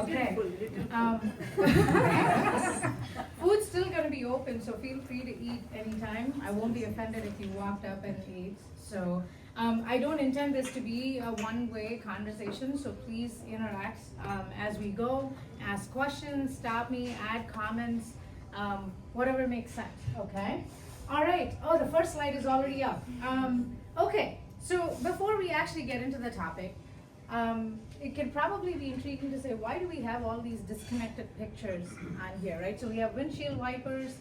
Okay. Food's still going to be open, so feel free to eat anytime. I won't be offended if you walked up and ate. So I don't intend this to be a one-way conversation, so please interact as we go. Ask questions, stop me, add comments, whatever makes sense, okay? All right, oh, the first slide is already up. Okay, so before we actually get into the topic, it can probably be intriguing to say, why do we have all these disconnected pictures on here, right? So we have windshield wipers,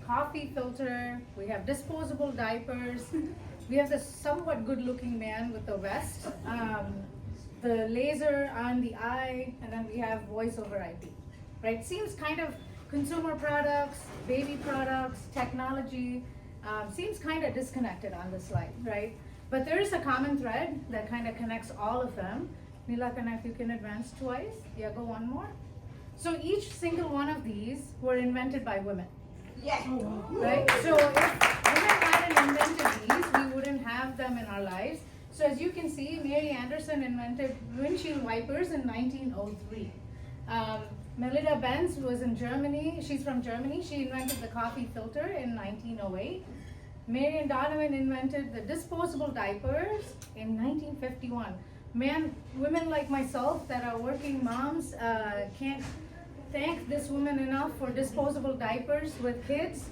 coffee filter, we have disposable diapers, we have this somewhat good-looking man with the vest, the laser on the eye, and then we have voice over IP, right? Seems kind of consumer products, baby products, technology, seems kind of disconnected on the slide, right? But there is a common thread that kind of connects all of them. Nilakana, if you can advance twice. Yeah, go one more. So each single one of these were invented by women. Yeah. Right? So if women hadn't invented these, we wouldn't have them in our lives. So as you can see, Mary Anderson invented windshield wipers in 1903. Melida Benz was in Germany. She's from Germany. She invented the coffee filter in 1908. Marian Donovan invented the disposable diapers in 1951. Women like myself that are working moms can't thank this woman enough for disposable diapers with kids.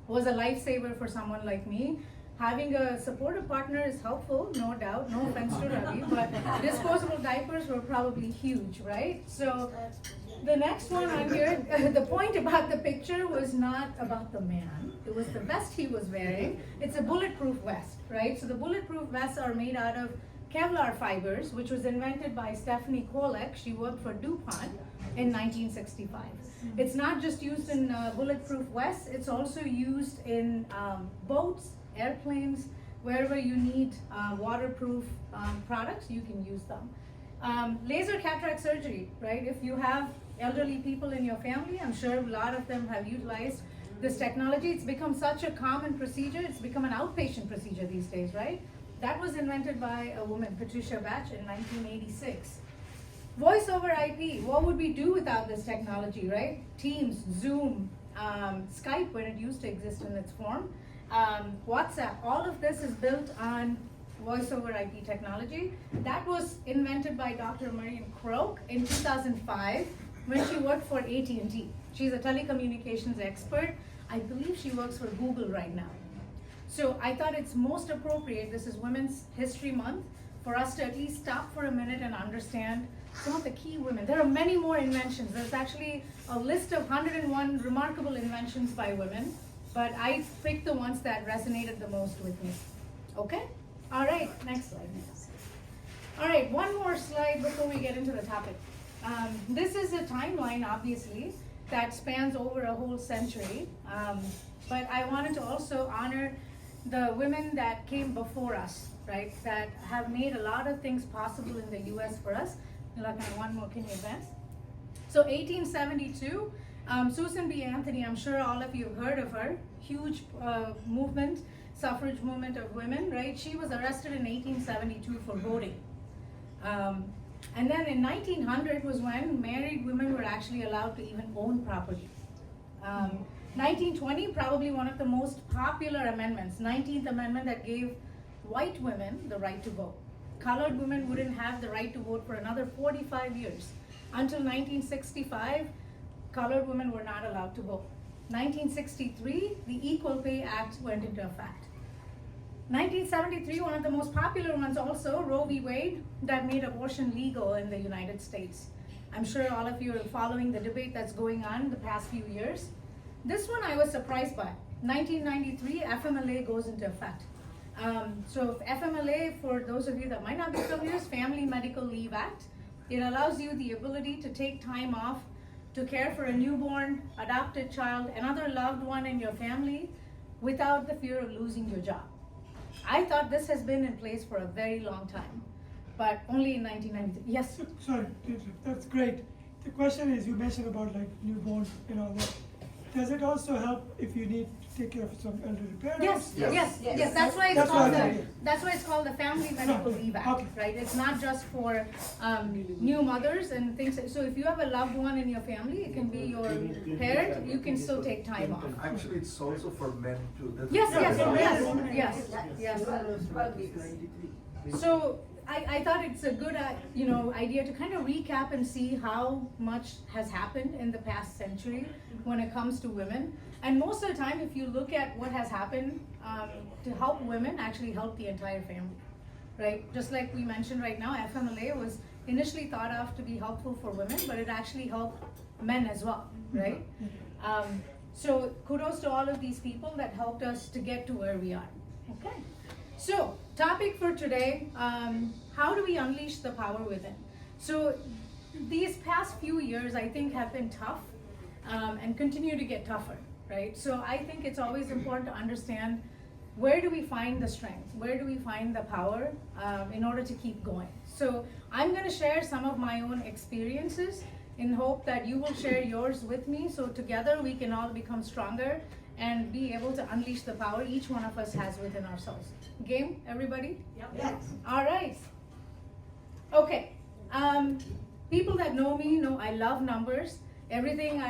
Was a lifesaver for someone like me. Having a supportive partner is helpful, no doubt, no offense to Ravi, but disposable diapers were probably huge, right? So the next one on here, the point about the picture was not about the man, it was the vest he was wearing. It's a bulletproof vest, right? So the bulletproof vests are made out of Kevlar fibers, which was invented by Stephanie Kolek. She worked for DuPont in 1965. It's not just used in bulletproof vests, it's also used in boats, airplanes, wherever you need waterproof products, you can use them. Laser cataract surgery, right? If you have elderly people in your family, I'm sure a lot of them have utilized this technology. It's become such a common procedure, it's become an outpatient procedure these days, right? That was invented by a woman, Patricia Batch, in 1986. Voice over IP, what would we do without this technology, right? Teams, Zoom, Skype when it used to exist in its form, WhatsApp, all of this is built on voice over IP technology. That was invented by Dr. Marian Croak in 2005 when she worked for AT&T. She's a telecommunications expert. I believe she works for Google right now. So I thought it's most appropriate, this is Women's History Month, for us to at least stop for a minute and understand some of the key women. There are many more inventions. There's actually a list of 101 remarkable inventions by women, but I picked the ones that resonated the most with me. Okay? All right, next slide. All right, one more slide before we get into the topic. This is a timeline, obviously, that spans over a whole century, but I wanted to also honor the women that came before us, right, that have made a lot of things possible in the US for us. One more, can you advance? So 1872, Susan B. Anthony, I'm sure all of you have heard of her, huge movement, suffrage movement of women, right? She was arrested in 1872 for voting. And then in 1900 was when married women were actually allowed to even own property. 1920, probably one of the most popular amendments, 19th Amendment, that gave white women the right to vote. Colored women wouldn't have the right to vote for another 45 years. Until 1965, colored women were not allowed to vote. 1963, the Equal Pay Act went into effect. 1973, one of the most popular ones also, Roe v. Wade, that made abortion legal in the United States. I'm sure all of you are following the debate that's going on the past few years. This one I was surprised by. 1993, FMLA goes into effect. So FMLA, for those of you that might not be familiar, is Family Medical Leave Act. It allows you the ability to take time off to care for a newborn, adopted child, another loved one in your family without the fear of losing your job. I thought this has been in place for a very long time, but only in 1993. Yes? Sorry, that's great. The question is, you mentioned about like newborns and all that. does it also help if you need to take care of some elderly parents? Yes, Yes. yes, Yes. yes, that's why it's That's called what I the, thought. that's why it's called the Family Medical Okay. Leave Act, Okay. right? It's not just for, new mothers and things, so if you have a loved one in your family, it can be your parent, you can still take time off. Actually, it's also for men too. That's- Yes, yes, Yeah. yes, yes, yes. So I thought it's a good, idea to kind of recap and see how much has happened in the past century when it comes to women. And most of the time, if you look at what has happened to help women, actually help the entire family, right? Just like we mentioned right now, FMLA was initially thought of to be helpful for women, but it actually helped men as well, right? So kudos to all of these people that helped us to get to where we are. Okay. So, topic for today, how do we unleash the power within? So, these past few years I think have been tough and continue to get tougher, right? So, I think it's always important to understand where do we find the strength? Where do we find the power in order to keep going? So, I'm going to share some of my own experiences in hope that you will share yours with me, so together we can all become stronger and be able to unleash the power each one of us has within ourselves. Game, everybody? Yes. All right. Okay. People that know me know I love numbers. Everything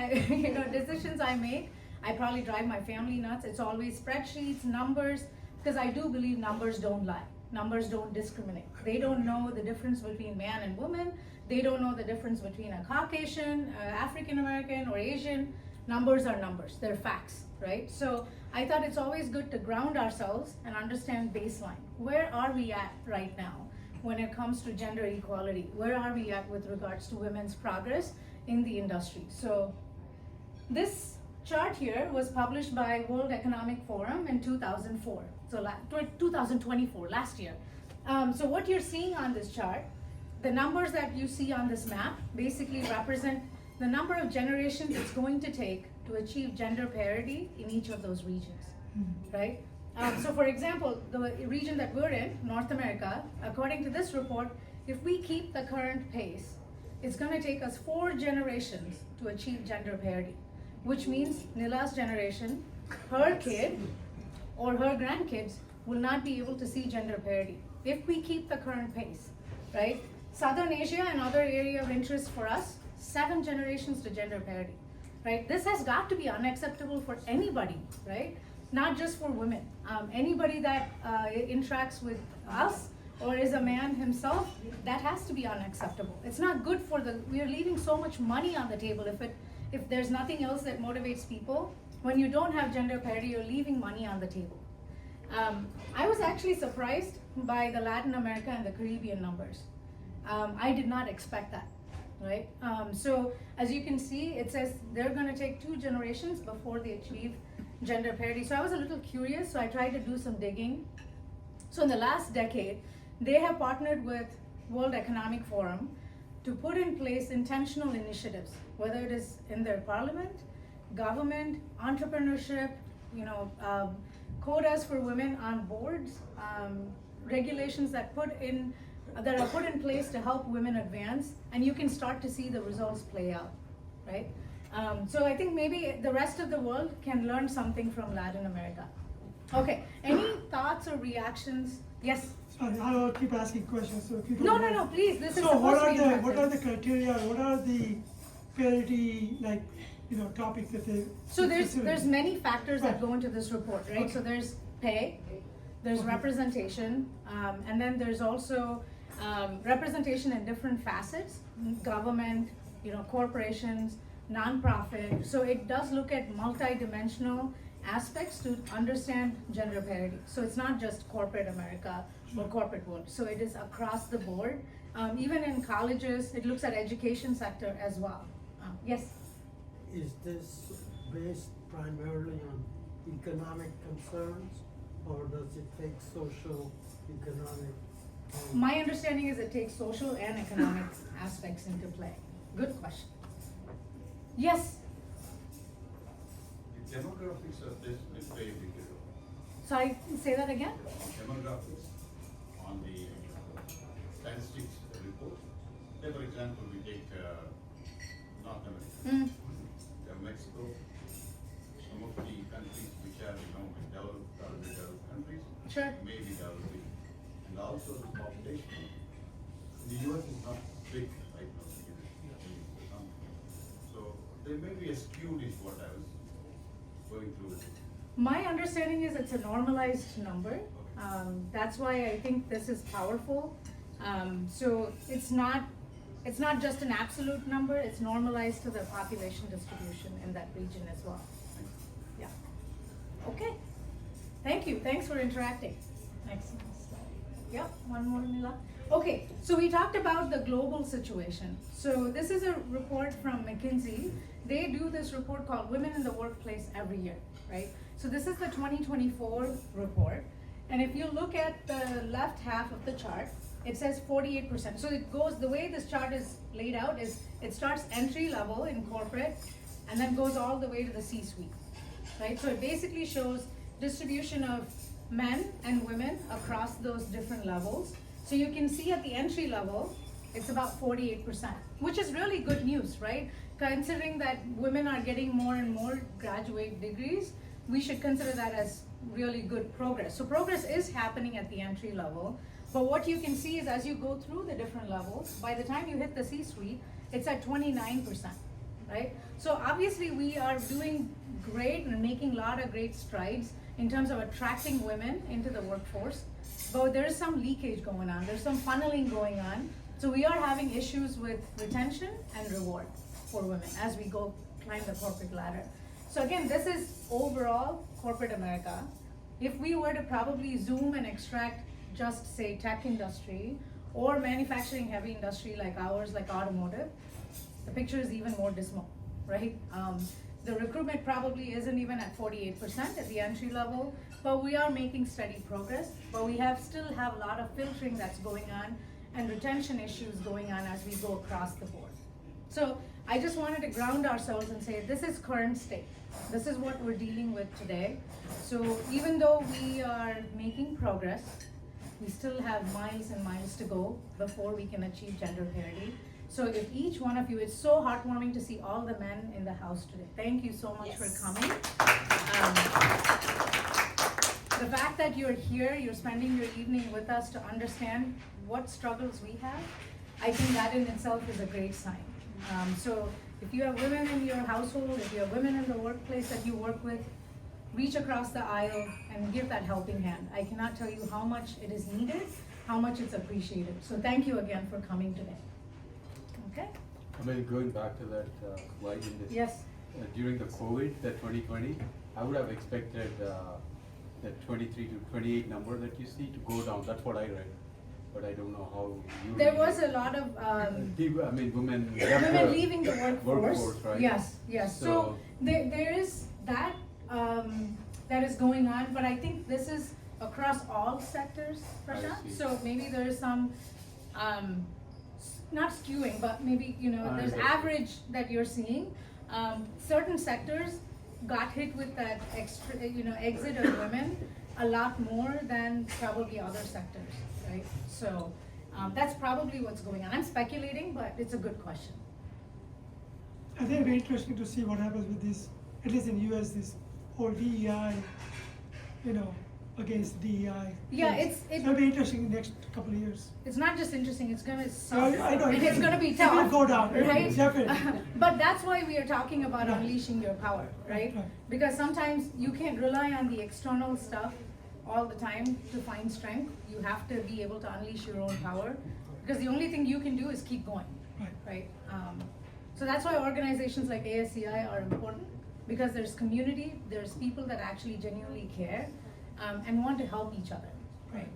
decisions I make, I probably drive my family nuts. It's always spreadsheets, numbers, because I do believe numbers don't lie. Numbers don't discriminate. They don't know the difference between man and woman. They don't know the difference between a Caucasian, African American, or Asian. Numbers are numbers. They're facts, right? So I thought it's always good to ground ourselves and understand baseline. Where are we at right now when it comes to gender equality? Where are we at with regards to women's progress in the industry? So this chart here was published by World Economic Forum in 2004. So 2024, last year. So what you're seeing on this chart, the numbers that you see on this map basically represent the number of generations it's going to take to achieve gender parity in each of those regions, right? So for example, the region that we're in, North America, according to this report, if we keep the current pace, it's gonna take us 4 generations to achieve gender parity, which means Nila's generation, her kid, or her grandkids will not be able to see gender parity if we keep the current pace, right? Southern Asia, another area of interest for us, 7 generations to gender parity, right? This has got to be unacceptable for anybody, right? Not just for women. Anybody that interacts with us or is a man himself, that has to be unacceptable. It's not good for we are leaving so much money on the table. If there's nothing else that motivates people, when you don't have gender parity, you're leaving money on the table. I was actually surprised by the Latin America and the Caribbean numbers. I did not expect that, right? So as you can see, it says they're gonna take 2 generations before they achieve gender parity. So I was a little curious, so I tried to do some digging. So in the last decade, they have partnered with World Economic Forum to put in place intentional initiatives, whether it is in their parliament, government, entrepreneurship, quotas for women on boards, regulations that are put in place to help women advance, and you can start to see the results play out, right? So I think maybe the rest of the world can learn something from Latin America. Okay, any thoughts or reactions? Yes? Sorry, I'll keep asking questions, so if you don't No, mind. please, this is So what supposed to are be the, what are the interactive. criteria, what are the parity, topics that they? So there's consider? many factors that go into this report, right? Okay. So there's pay, there's Okay. representation, and then there's also representation in different facets, government, corporations, nonprofit. So it does look at multi-dimensional aspects to understand gender parity. So it's not just corporate America or corporate world. So it is across the board. Even in colleges, it looks at education sector as well. Yes? Is this based primarily on economic concerns, or does it take social, economic? My understanding is it takes social and economic aspects into play. Good question. Yes? The demographics of this will play a big role. Sorry, say that again? Demographics on the statistics report. Say for example, we take North America, Mm. Mexico, countries which are, developed or developed countries, Sure. maybe developing. And also the population. The US is not big right now, so there may be a skewed is what I was going through with it. My understanding is it's a normalized number. That's why I think this is powerful. So it's not just an absolute number, it's normalized to the population distribution in that region as well. Yeah. Okay. Thank you. Thanks for interacting. Next slide. Yep, one more, Mila. Okay, so we talked about the global situation. So this is a report from McKinsey. They do this report called Women in the Workplace every year, right? So this is the 2024 report. And if you look at the left half of the chart, it says 48%. So it goes, the way this chart is laid out is it starts entry level in corporate and then goes all the way to the C-suite, right? So it basically shows distribution of men and women across those different levels. So you can see at the entry level, it's about 48%, which is really good news, right? Considering that women are getting more and more graduate degrees, we should consider that as really good progress. So progress is happening at the entry level, but what you can see is as you go through the different levels, by the time you hit the C-suite, it's at 29%, right? So obviously we are doing great and making a lot of great strides in terms of attracting women into the workforce, but there is some leakage going on, there's some funneling going on. So we are having issues with retention and reward for women as we go climb the corporate ladder. So again, this is overall corporate America. If we were to probably zoom and extract just say tech industry or manufacturing heavy industry like ours, like automotive, the picture is even more dismal, right? The recruitment probably isn't even at 48% at the entry level, but we are making steady progress, but we still have a lot of filtering that's going on and retention issues going on as we go across the board. So I just wanted to ground ourselves and say this is current state. This is what we're dealing with today. So even though we are making progress, we still have miles and miles to go before we can achieve gender parity. So if each one of you, it's so heartwarming to see all the men in the house today. Thank you so much for coming. The fact that you're here, you're spending your evening with us to understand what struggles we have, I think that in itself is a great sign. So if you have women in your household, if you have women in the workplace that you work with, reach across the aisle and give that helping hand. I cannot tell you how much it is needed, how much it's appreciated. So thank you again for coming today. Okay? I mean, going back to that slide in this. Yes. During the COVID, the 2020, I would have expected that 23 to 28 number that you see to go down. That's what I read. But I don't know how you There read was it. a lot of women women leaving the workforce. right? Yes, yes. So there is that that is going on, but I think this is across all sectors, Prashant. see. So maybe there is some not skewing, but maybe there's understand. average that you're seeing. Certain sectors got hit with that extra exit of women a lot more than probably other sectors, right? So that's probably what's going on. I'm speculating, but it's a good question. I think it'll be interesting to see what happens with this, at least in US, this whole DEI, against DEI. Yeah, things. it's It'll be interesting in the next couple of years. It's not just interesting, it's gonna suck. I know, And it's gonna be it will tough. go down, right? definitely. But that's why we are talking about Right. unleashing your power, right? Right. Because sometimes you can't rely on the external stuff all the time to find strength. You have to be able to unleash your own power, because the only thing you can do is keep going, Right. right? So that's why organizations like ASCI are important, because there's community, there's people that actually genuinely care and want to help each other, right?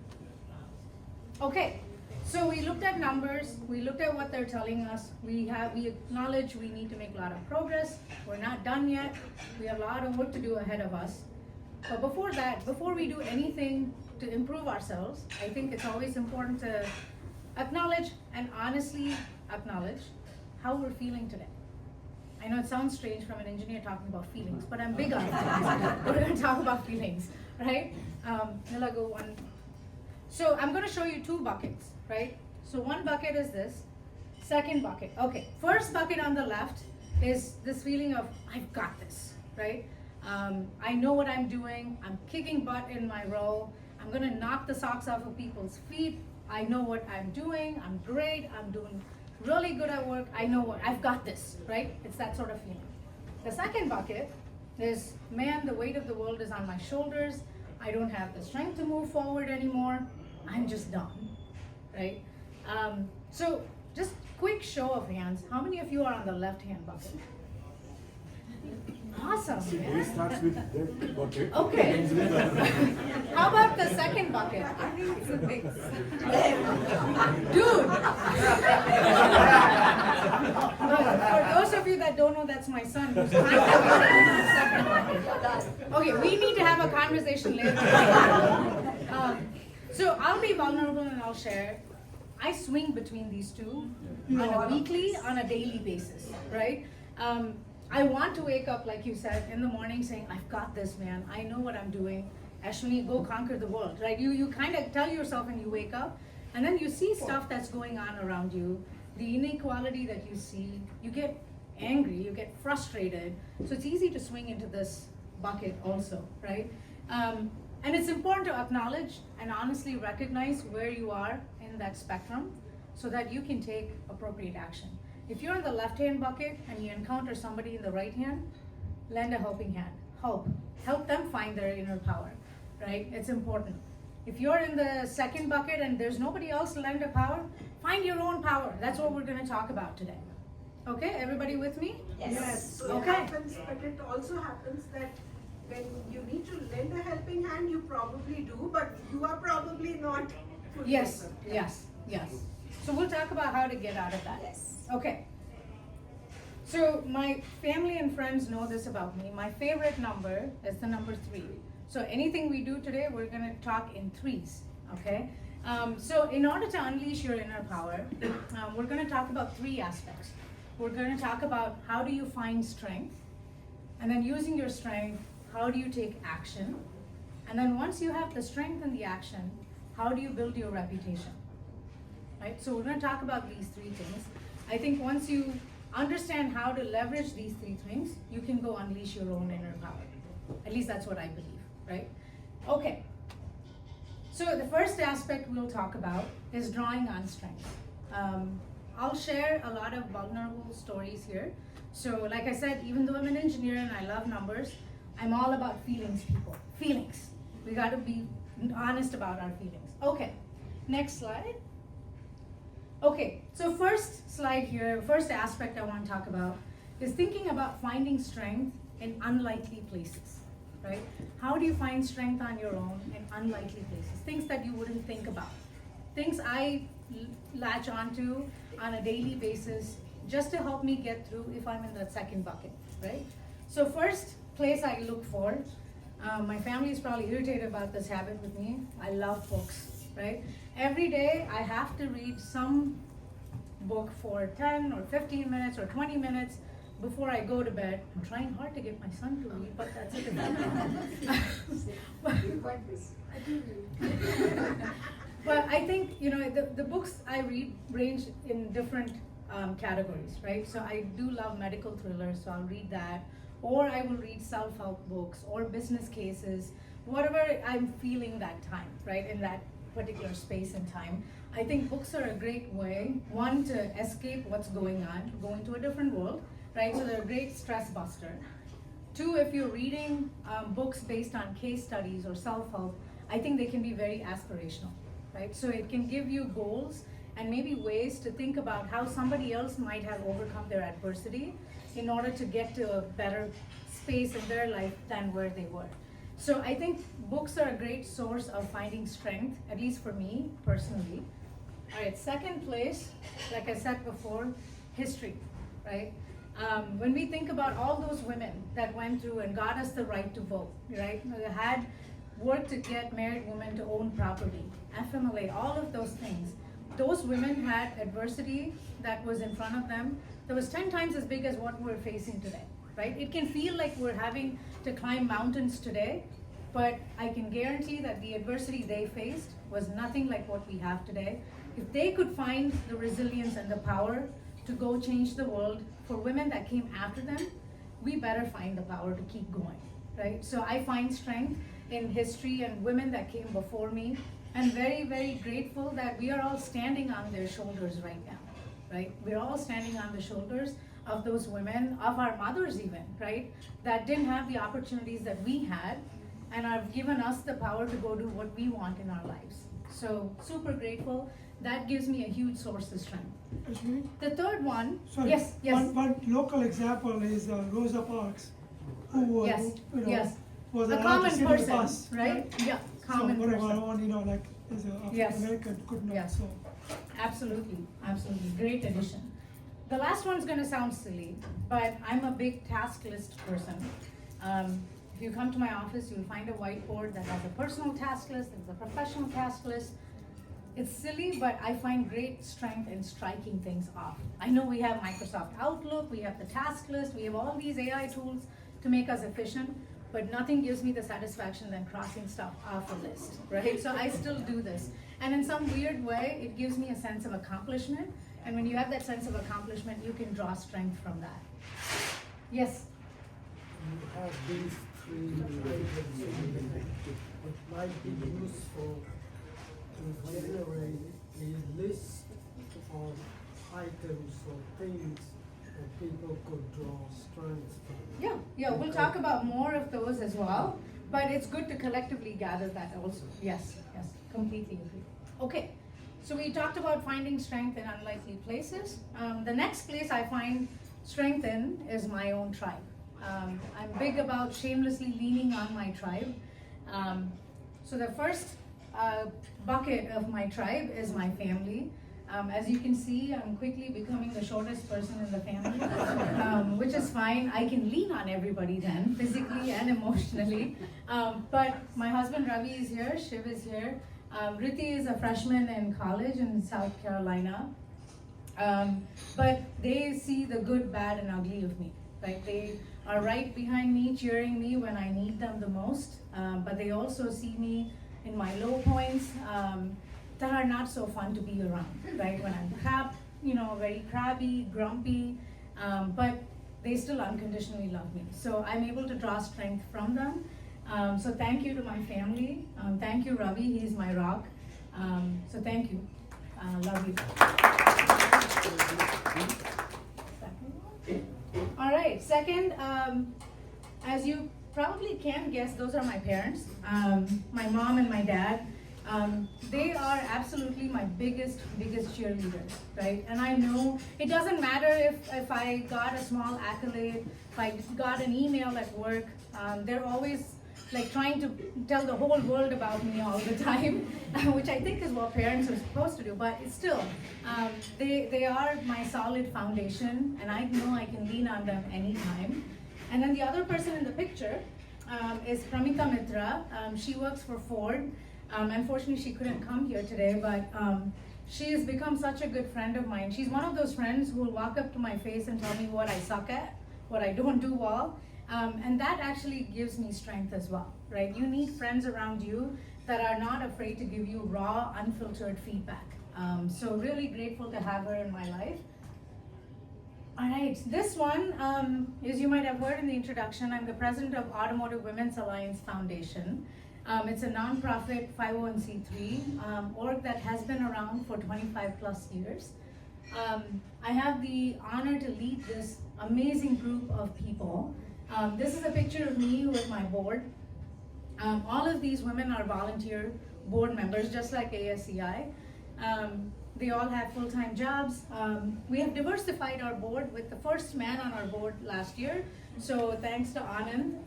Okay, so we looked at numbers, we looked at what they're telling us, we acknowledge we need to make a lot of progress, we're not done yet, we have a lot of work to do ahead of us. But before we do anything to improve ourselves, I think it's always important to acknowledge and honestly acknowledge how we're feeling today. I know it sounds strange from an engineer talking about feelings, but I'm big on feelings. We're gonna talk about feelings, right? Nila, go one. So I'm gonna show you two buckets, right? So one bucket is this, second bucket. Okay, first bucket on the left is this feeling of, I've got this, right? I know what I'm doing. I'm kicking butt in my role. I'm gonna knock the socks off of people's feet. I know what I'm doing. I'm great. I'm doing really good at work. I know what, I've got this, right? It's that sort of feeling. The second bucket is, man, the weight of the world is on my shoulders. I don't have the strength to move forward anymore. I'm just done, right? So just quick show of hands. How many of you are on the left-hand bucket? Awesome, See, man. A starts with that bucket. Okay. ends with the- How about the second bucket? I think it's a mix. Dude! For those of you that don't know, that's my son. Who's kind of in the second bucket. Okay, we need to have a conversation later. So I'll be vulnerable and I'll share. I swing between these two on a weekly, on a daily basis, right? I want to wake up, like you said, in the morning saying, I've got this, man. I know what I'm doing. Ashwini, go conquer the world, right? You kind of tell yourself when you wake up, and then you see stuff that's going on around you, the inequality that you see, you get angry, you get frustrated. So it's easy to swing into this bucket also, right? And it's important to acknowledge and honestly recognize where you are in that spectrum so that you can take appropriate action. If you're in the left-hand bucket and you encounter somebody in the right hand, lend a helping hand. Help them find their inner power, right? It's important. If you're in the second bucket and there's nobody else to lend a power, find your own power. That's what we're gonna talk about today. Okay, everybody with me? Yes. So Okay. it happens, but it also happens that when you need to lend a helping hand, you probably do, but you are probably not fully Yes, equipped. yes. So we'll talk about how to get out of that. Yes. Okay. So my family and friends know this about me. My favorite number is the number 3. So anything we do today, we're gonna talk in threes, okay? So in order to unleash your inner power, we're gonna talk about 3 aspects. We're gonna talk about how do you find strength, and then using your strength, how do you take action? And then once you have the strength and the action, how do you build your reputation? Right? So we're going to talk about these 3 things. I think once you understand how to leverage these 3 things, you can go unleash your own inner power. At least that's what I believe, right? Okay. So the first aspect we'll talk about is drawing on strength. I'll share a lot of vulnerable stories here. So like I said, even though I'm an engineer and I love numbers, I'm all about feelings, people. Feelings. We got to be honest about our feelings. Okay, next slide. Okay, so first slide here, first aspect I want to talk about is thinking about finding strength in unlikely places, right? How do you find strength on your own in unlikely places? Things that you wouldn't think about. Things I latch onto on a daily basis just to help me get through if I'm in that second bucket, right? So first place I look for, my family is probably irritated about this habit with me. I love books, right? Every day I have to read some book for 10 or 15 minutes or 20 minutes before I go to bed. I'm trying hard to get my son to read, but that's it. But I think, you know, the books I read range in different categories, right? So I do love medical thrillers, so I'll read that. Or I will read self-help books or business cases, whatever I'm feeling that time, right, in that particular space and time. I think books are a great way, one, to escape what's going on, go into a different world, right? So they're a great stress buster. 2, if you're reading books based on case studies or self-help, I think they can be very aspirational, right? So it can give you goals and maybe ways to think about how somebody else might have overcome their adversity in order to get to a better space in their life than where they were. So I think books are a great source of finding strength, at least for me personally. All right, second place, like I said before, history, right? When we think about all those women that went through and got us the right to vote, right? They had worked to get married women to own property, FMLA, all of those things. Those women had adversity that was in front of them that was 10 times as big as what we're facing today, right? It can feel like we're having to climb mountains today, but I can guarantee that the adversity they faced was nothing like what we have today. If they could find the resilience and the power to go change the world for women that came after them, we better find the power to keep going, right? So I find strength in history and women that came before me, and very, very grateful that we are all standing on their shoulders right now, right? We're all standing on the shoulders of those women, of our mothers even, right? That didn't have the opportunities that we had, and have given us the power to go do what we want in our lives. So super grateful. That gives me a huge source of strength. Actually, The third one, sorry, yes, yes. one local example is Rosa Parks, who Yes, you know, yes. was A allowed to common sit in the person, bus, right? Yeah, common so one of person. our own, you know, like as an African Yes. American could not. Yes. So Absolutely, absolutely, great addition. The last one's gonna sound silly, but I'm a big task list person. If you come to my office, you'll find a whiteboard that has a personal task list, there's a professional task list. It's silly, but I find great strength in striking things off. I know we have Microsoft Outlook, we have the task list, we have all these AI tools to make us efficient, but nothing gives me the satisfaction than crossing stuff off a list, right? So I still do this. And in some weird way, it gives me a sense of accomplishment. And when you have that sense of accomplishment, you can draw strength from that. Yes? You have these three items. It might be useful to generate a list of items or things that people could draw strength from. Yeah, we'll talk about more of those as well, but it's good to collectively gather that also. Yes, completely agree. Okay, so we talked about finding strength in unlikely places. The next place I find strength in is my own tribe. I'm big about shamelessly leaning on my tribe. So the first bucket of my tribe is my family. As you can see, I'm quickly becoming the shortest person in the family, which is fine. I can lean on everybody then, physically and emotionally. But my husband Ravi is here, Shiv is here. Riti is a freshman in college in South Carolina. But they see the good, bad, and ugly of me. Right? They are right behind me, cheering me when I need them the most. But they also see me in my low points that are not so fun to be around, right? When I'm very crabby, grumpy, but they still unconditionally love me. So I'm able to draw strength from them. So thank you to my family. Thank you, Ravi, he's my rock. So thank you. Love you. All right, second, as you probably can guess, those are my parents, my mom and my dad. They are absolutely my biggest cheerleaders, right? And I know it doesn't matter if I got a small accolade, if I got an email at work, they're always like trying to tell the whole world about me all the time, which I think is what parents are supposed to do, but it's still, they are my solid foundation, and I know I can lean on them anytime. And then the other person in the picture is Pramita Mitra. She works for Ford. Unfortunately, she couldn't come here today, but she has become such a good friend of mine. She's one of those friends who will walk up to my face and tell me what I suck at, what I don't do well. And that actually gives me strength as well, right? You need friends around you that are not afraid to give you raw, unfiltered feedback. So really grateful to have her in my life. All right, this one, as you might have heard in the introduction, I'm the president of Automotive Women's Alliance Foundation. It's a nonprofit 501c3 org that has been around for 25 plus years. I have the honor to lead this amazing group of people. This is a picture of me with my board. All of these women are volunteer board members, just like ASCI. They all have full-time jobs. We have diversified our board with the first man on our board last year, so thanks to Anand.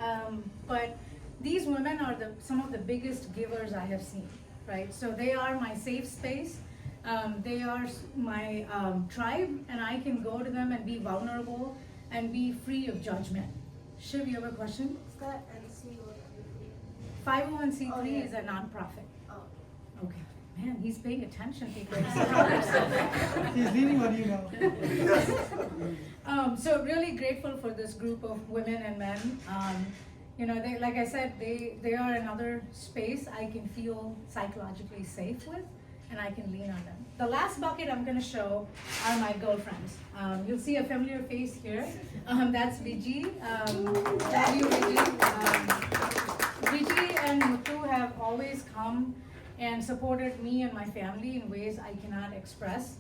But these women are some of the biggest givers I have seen, right? So they are my safe space. They are my tribe, and I can go to them and be vulnerable and be free of judgment. Shiv, you have a question? Is that NCO? 501c3 Oh, yeah. is a nonprofit. Oh. Okay. Man, he's paying attention. He he's leaning on you now. So really grateful for this group of women and men. They, like I said, they are another space I can feel psychologically safe with, and I can lean on them. The last bucket I'm going to show are my girlfriends. You'll see a familiar face here. That's Viji. Love you, Viji. Viji and Muthu have always come and supported me and my family in ways I cannot express.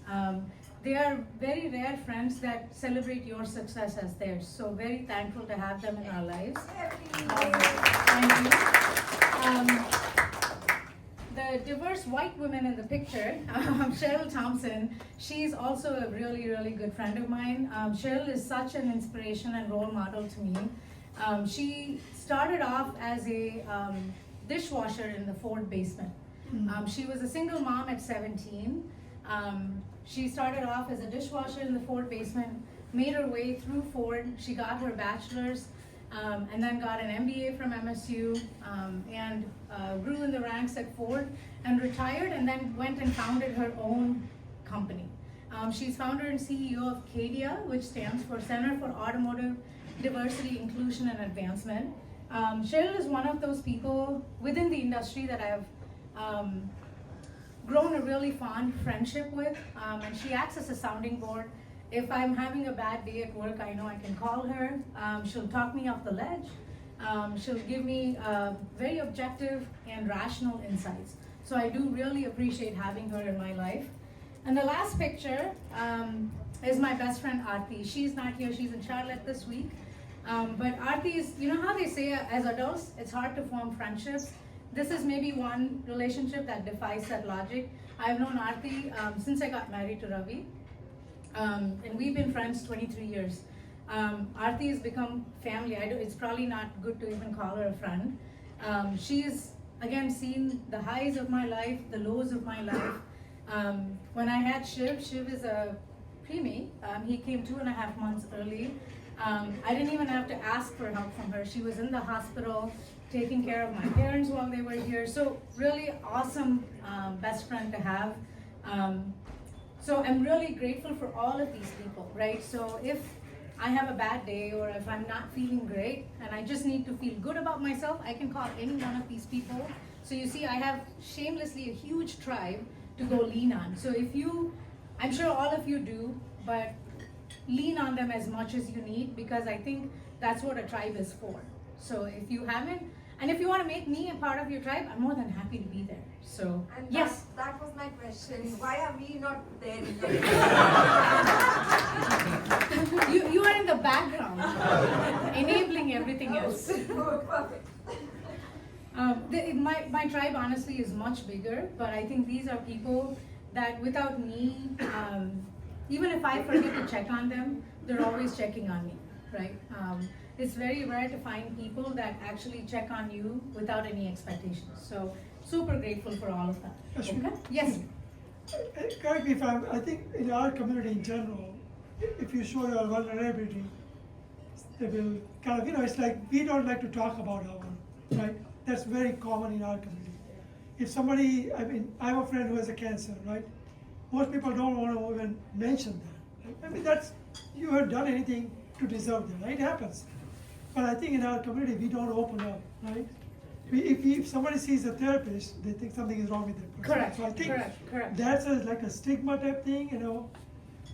They are very rare friends that celebrate your success as theirs. So very thankful to have them in our lives. Thank you. The diverse white women in the picture, Cheryl Thompson, she's also a really, really good friend of mine. Cheryl is such an inspiration and role model to me. She started off as a dishwasher in the Ford basement. She was a single mom at 17. She started off as a dishwasher in the Ford basement, made her way through Ford. She got her bachelor's, and then got an MBA from MSU, and grew in the ranks at Ford, and retired, and then went and founded her own company. She's founder and CEO of CADIA, which stands for Center for Automotive Diversity, Inclusion, and Advancement. Cheryl is one of those people within the industry that I've grown a really fond friendship with, and she acts as a sounding board. If I'm having a bad day at work, I know I can call her. She'll talk me off the ledge. She'll give me very objective and rational insights. So I do really appreciate having her in my life. And the last picture is my best friend Aarti. She's not here, she's in Charlotte this week. But Aarti is, you know how they say as adults, it's hard to form friendships. This is maybe one relationship that defies that logic. I've known Aarti since I got married to Ravi. And we've been friends 23 years. Aarti has become family. It's probably not good to even call her a friend. She's, again, seen the highs of my life, the lows of my life. When I had Shiv is a preemie. He came 2.5 months early. I didn't even have to ask for help from her. She was in the hospital, taking care of my parents while they were here. So really awesome best friend to have. So I'm really grateful for all of these people, right? So if I have a bad day or if I'm not feeling great and I just need to feel good about myself, I can call any one of these people. So you see, I have shamelessly a huge tribe to go lean on. So if you, I'm sure all of you do, but lean on them as much as you need, because I think that's what a tribe is for. So if you haven't, and if you want to make me a part of your tribe, I'm more than happy to be there. So, And yes. that was my question. Why are we not there in the You are in the background, enabling everything else. Perfect. My tribe honestly is much bigger, but I think these are people that without me, even if I forget to check on them, they're always checking on me, right? It's very rare to find people that actually check on you without any expectations. So super grateful for all of that. Ashwin? Okay? Yes. Correct me if I think in our community in general, if you show your vulnerability, they will kind of, it's like we don't like to talk about our own, right? That's very common in our community. If somebody, I have a friend who has a cancer, right? Most people don't want to even mention that. Right? You have done anything to deserve that, right? It happens. But I think in our community, we don't open up, right? If somebody sees a therapist, they think something is wrong with that person. Correct, So I think correct. that's like a stigma type thing,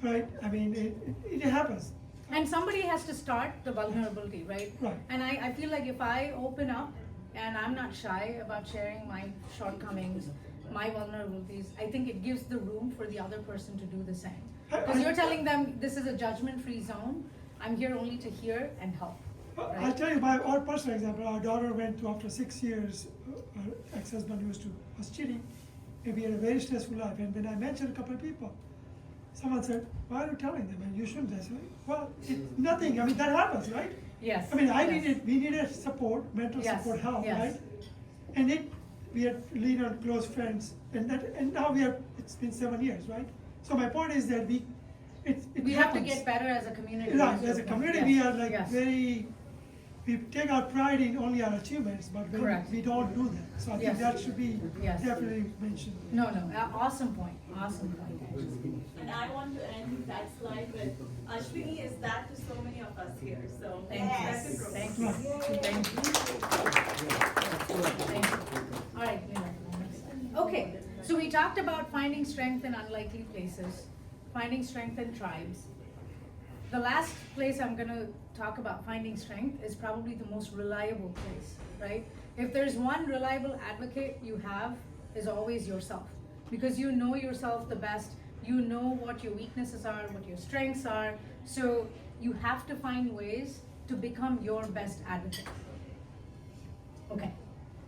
right? It happens. And somebody has to start the vulnerability, right? Right. And I feel like if I open up and I'm not shy about sharing my shortcomings, my vulnerabilities, I think it gives the room for the other person to do the same. Because you're telling them this is a judgment-free zone. I'm here only to hear and help. I'll Right? tell you our personal example. Our daughter went to, after 6 years, her ex-husband was cheating, and we had a very stressful life. And when I mentioned a couple of people, someone said, "Why are you telling them? And you shouldn't." I said, "Well, it's nothing. that happens, right?" Yes. We yes. needed support, mental Yes, support, help, yes. right? And we had leaned on close friends, and now it's been 7 years, right? So my point is that it We have to happens. get better as a community. Right, as a community, Yes, we are like yes. we take our pride in only our achievements, but Correct. we don't do that. So I think Yes. that should be Yes. definitely mentioned. No, awesome point, awesome point. And I want to end that slide with Ashwini is that to so many of us here. So Thank you. reciprocal. Thank you. Right. Thank you. Thank you. All right, Neela. Okay. Okay, so we talked about finding strength in unlikely places, finding strength in tribes. The last place I'm gonna talk about finding strength is probably the most reliable place, right? If there's one reliable advocate you have, is always yourself. Because you know yourself the best, you know what your weaknesses are, what your strengths are, so you have to find ways to become your best advocate. Okay,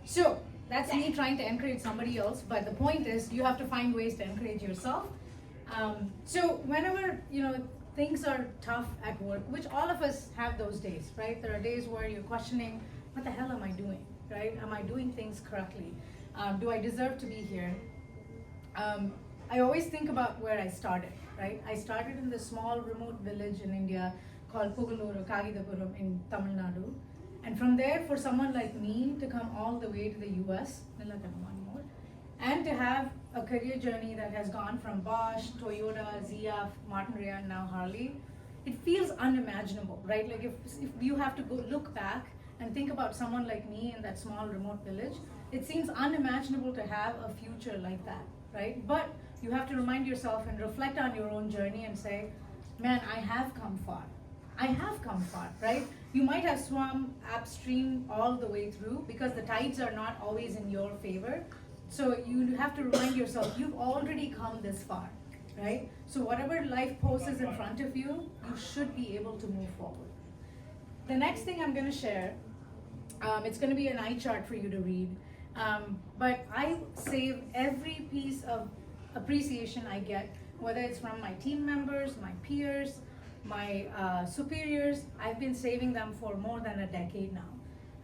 so that's me trying to encourage somebody else, but the point is you have to find ways to encourage yourself. So whenever, things are tough at work, which all of us have those days, right? There are days where you're questioning, what the hell am I doing, right? Am I doing things correctly? Do I deserve to be here? I always think about where I started, right? I started in this small remote village in India called Pugalur, Kagidapuram in Tamil Nadu. And from there, for someone like me to come all the way to the US, and to have a career journey that has gone from Bosch, Toyota, ZF, Martinrea, and now Harley, it feels unimaginable, right? Like if you have to go look back and think about someone like me in that small remote village, it seems unimaginable to have a future like that, right? But you have to remind yourself and reflect on your own journey and say, man, I have come far. I have come far, right? You might have swum upstream all the way through because the tides are not always in your favor. So you have to remind yourself, you've already come this far, right? So whatever life poses in front of you, you should be able to move forward. The next thing I'm gonna share, it's gonna be an eye chart for you to read, but I save every piece of appreciation I get, whether it's from my team members, my peers, my superiors. I've been saving them for more than a decade now.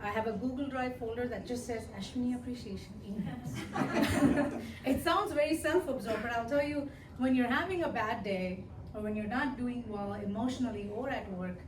I have a Google Drive folder that just says Ashwini Appreciation emails. It sounds very self-absorbed, but I'll tell you, when you're having a bad day, or when you're not doing well emotionally or at work,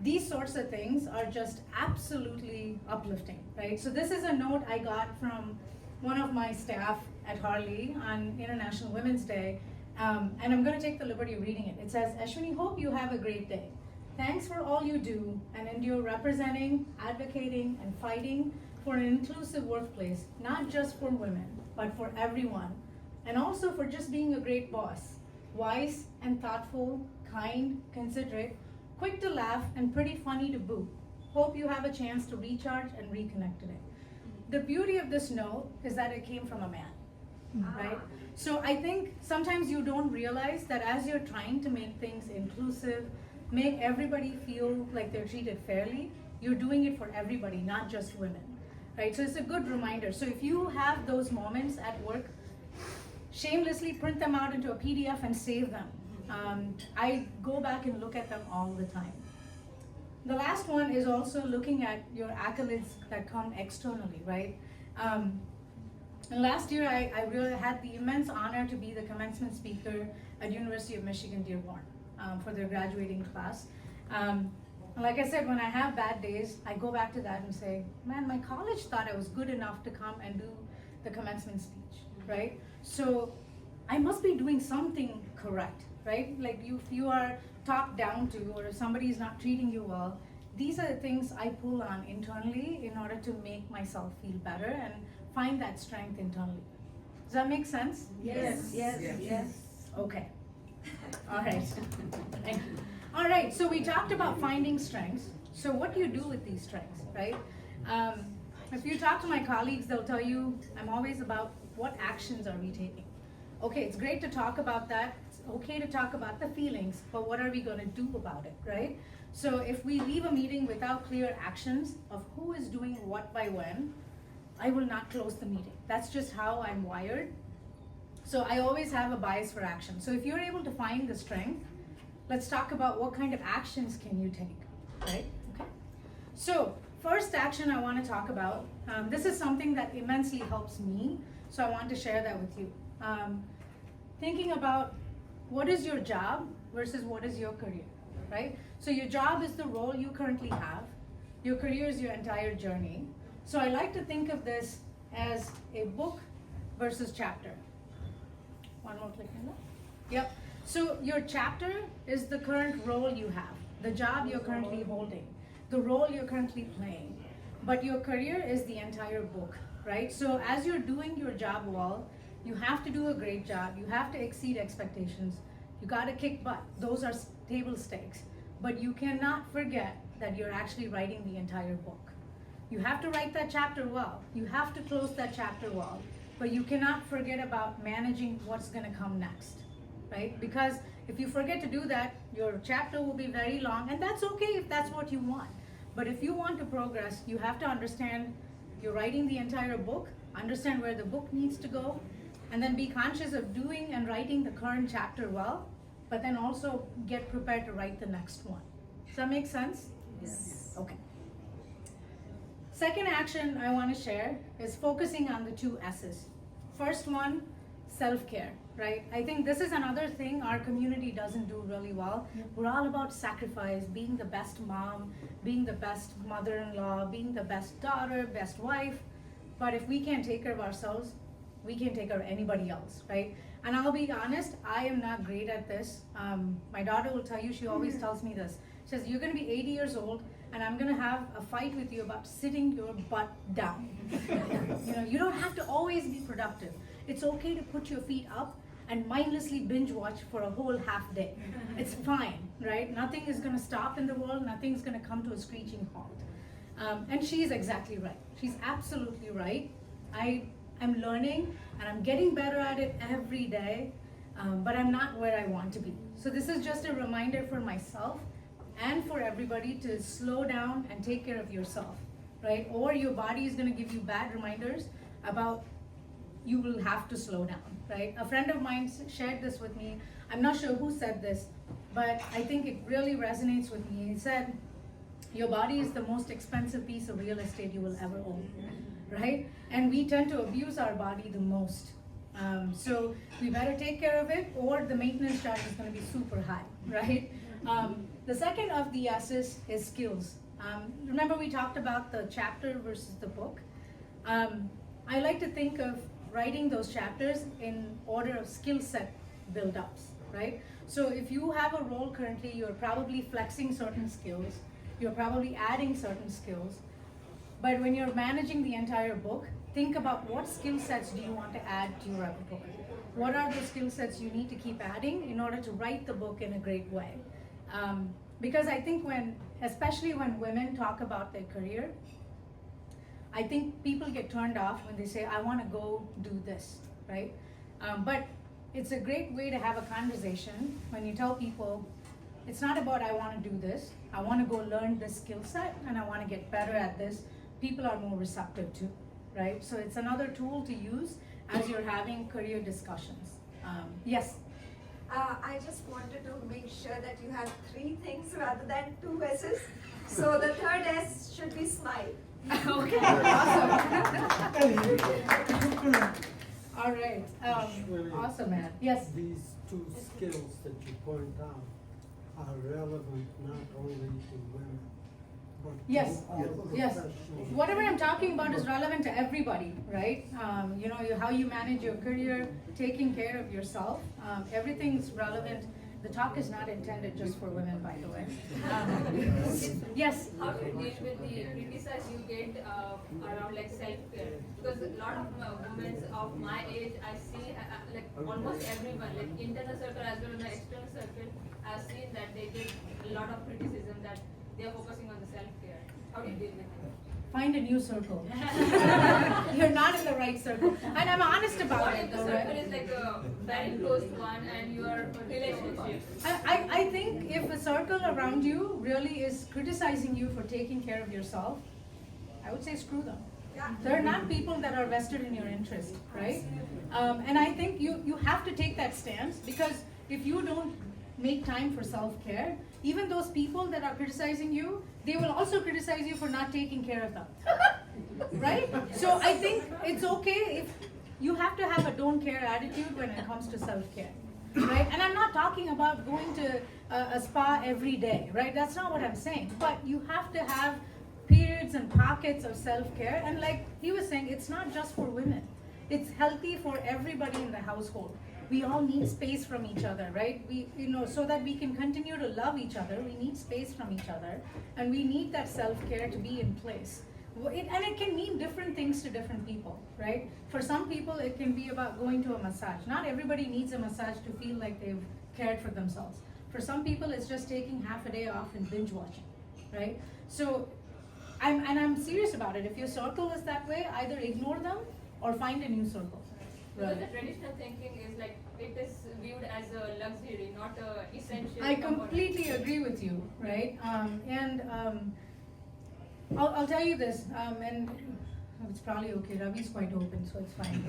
these sorts of things are just absolutely uplifting, right? So this is a note I got from one of my staff at Harley on International Women's Day, and I'm gonna take the liberty of reading it. It says, Ashwini, hope you have a great day. Thanks for all you do and endure representing, advocating, and fighting for an inclusive workplace, not just for women, but for everyone. And also for just being a great boss, wise and thoughtful, kind, considerate, quick to laugh, and pretty funny to boot. Hope you have a chance to recharge and reconnect today. The beauty of this note is that it came from a man, right? So I think sometimes you don't realize that as you're trying to make things inclusive, make everybody feel like they're treated fairly, you're doing it for everybody, not just women, right? So it's a good reminder. So if you have those moments at work, shamelessly print them out into a PDF and save them. I go back and look at them all the time. The last one is also looking at your accolades that come externally, right? And last year, I really had the immense honor to be the commencement speaker at University of Michigan Dearborn for their graduating class. And like I said, when I have bad days, I go back to that and say, man, my college thought I was good enough to come and do the commencement speech, right? So I must be doing something correct, right? Like if you are talked down to, or if somebody is not treating you well, these are the things I pull on internally in order to make myself feel better and find that strength internally. Does that make sense? Yes. Yes. Okay. All right. Thank you. All right, so we talked about finding strengths. So what do you do with these strengths, right? If you talk to my colleagues, they'll tell you I'm always about what actions are we taking. Okay, it's great to talk about that. It's okay to talk about the feelings, but what are we going to do about it, right? So if we leave a meeting without clear actions of who is doing what by when, I will not close the meeting. That's just how I'm wired. So I always have a bias for action. So if you're able to find the strength, let's talk about what kind of actions can you take, right? Okay. So first action I want to talk about, this is something that immensely helps me, so I want to share that with you. Thinking about what is your job versus what is your career, right? So your job is the role you currently have. Your career is your entire journey. So I like to think of this as a book versus chapter. One more click on that. Yep. So your chapter is the current role you have, the job you're currently holding, the role you're currently playing. But your career is the entire book, right? So as you're doing your job well, You have to do a great job. You have to exceed expectations. You gotta kick butt. Those are table stakes. But you cannot forget that you're actually writing the entire book. You have to write that chapter well. You have to close that chapter well. But you cannot forget about managing what's gonna come next, right? Because if you forget to do that, your chapter will be very long, and that's okay if that's what you want. But if you want to progress, you have to understand you're writing the entire book, understand where the book needs to go, and then be conscious of doing and writing the current chapter well, but then also get prepared to write the next one. Does that make sense? Yes. Okay. Second action I want to share is focusing on the 2 S's. First one, self-care, right? I think this is another thing our community doesn't do really well. We're all about sacrifice, being the best mom, being the best mother-in-law, being the best daughter, best wife. But if we can't take care of ourselves, we can't take care of anybody else, right? And I'll be honest, I am not great at this. My daughter will tell you, she always tells me this. She says, you're gonna be 80 years old, and I'm gonna have a fight with you about sitting your butt down. You know, you don't have to always be productive. It's okay to put your feet up and mindlessly binge watch for a whole half day. It's fine, right? Nothing is gonna stop in the world, nothing's gonna come to a screeching halt. And she's exactly right. She's absolutely right. I'm learning and I'm getting better at it every day, but I'm not where I want to be. So this is just a reminder for myself and for everybody to slow down and take care of yourself, right? Or your body is gonna give you bad reminders about you will have to slow down, right? A friend of mine shared this with me. I'm not sure who said this, but I think it really resonates with me. He said, your body is the most expensive piece of real estate you will ever own, right? And we tend to abuse our body the most. So we better take care of it, or the maintenance charge is gonna be super high, right? The second of the S's is skills. Remember we talked about the chapter versus the book? I like to think of writing those chapters in order of skill set build-ups, right? So if you have a role currently, you're probably flexing certain skills, you're probably adding certain skills, but when you're managing the entire book, think about what skill sets do you want to add to your book? What are the skill sets you need to keep adding in order to write the book in a great way? Because I think especially when women talk about their career, I think people get turned off when they say, I want to go do this, right? But it's a great way to have a conversation when you tell people, it's not about I want to do this, I want to go learn this skill set and I want to get better at this. People are more receptive too, right? So it's another tool to use as you're having career discussions. Yes? I just wanted to make sure that you have 3 things rather than 2 S's. So the third S should be smile. Okay, awesome. All right, Actually, awesome, man. Yes? These 2 skills that you point out are relevant not only to women, but Yes, to all yes. professionals. Whatever I'm talking about is relevant to everybody, right? You know, how you manage your career, taking care of yourself, everything's relevant. The talk is not intended just for women, by the way. Yes? How do you deal with the criticize you get around like self-care? Because a lot of women of my age, I see like almost everyone, like internal circle as well as the external circle, I've seen that they get a lot of criticism that they are focusing on the self-care. How do you deal with it? Find a new circle. You're not in the right circle. And I'm honest about What it if the though, circle right? is like a very close one and your relationship? I think if a circle around you really is criticizing you for taking care of yourself, I would say screw them. Yeah. They're not people that are vested in your interest, right? And I think you have to take that stance, because if you don't make time for self-care, even those people that are criticizing you, they will also criticize you for not taking care of them, right? So I think it's okay if you have to have a don't care attitude when it comes to self-care, right? And I'm not talking about going to a spa every day, right? That's not what I'm saying. But you have to have periods and pockets of self-care. And like he was saying, it's not just for women. It's healthy for everybody in the household. We all need space from each other, right? So that we can continue to love each other, we need space from each other, and we need that self-care to be in place. And it can mean different things to different people, right? For some people, it can be about going to a massage. Not everybody needs a massage to feel like they've cared for themselves. For some people, it's just taking half a day off and binge watching, right? So, I'm serious about it. If your circle is that way, either ignore them or find a new circle. Because the traditional thinking is like, it is viewed as a luxury, not a essential. I component. completely agree with you, right? I'll tell you this, and it's probably okay. Ravi's quite open, so it's fine.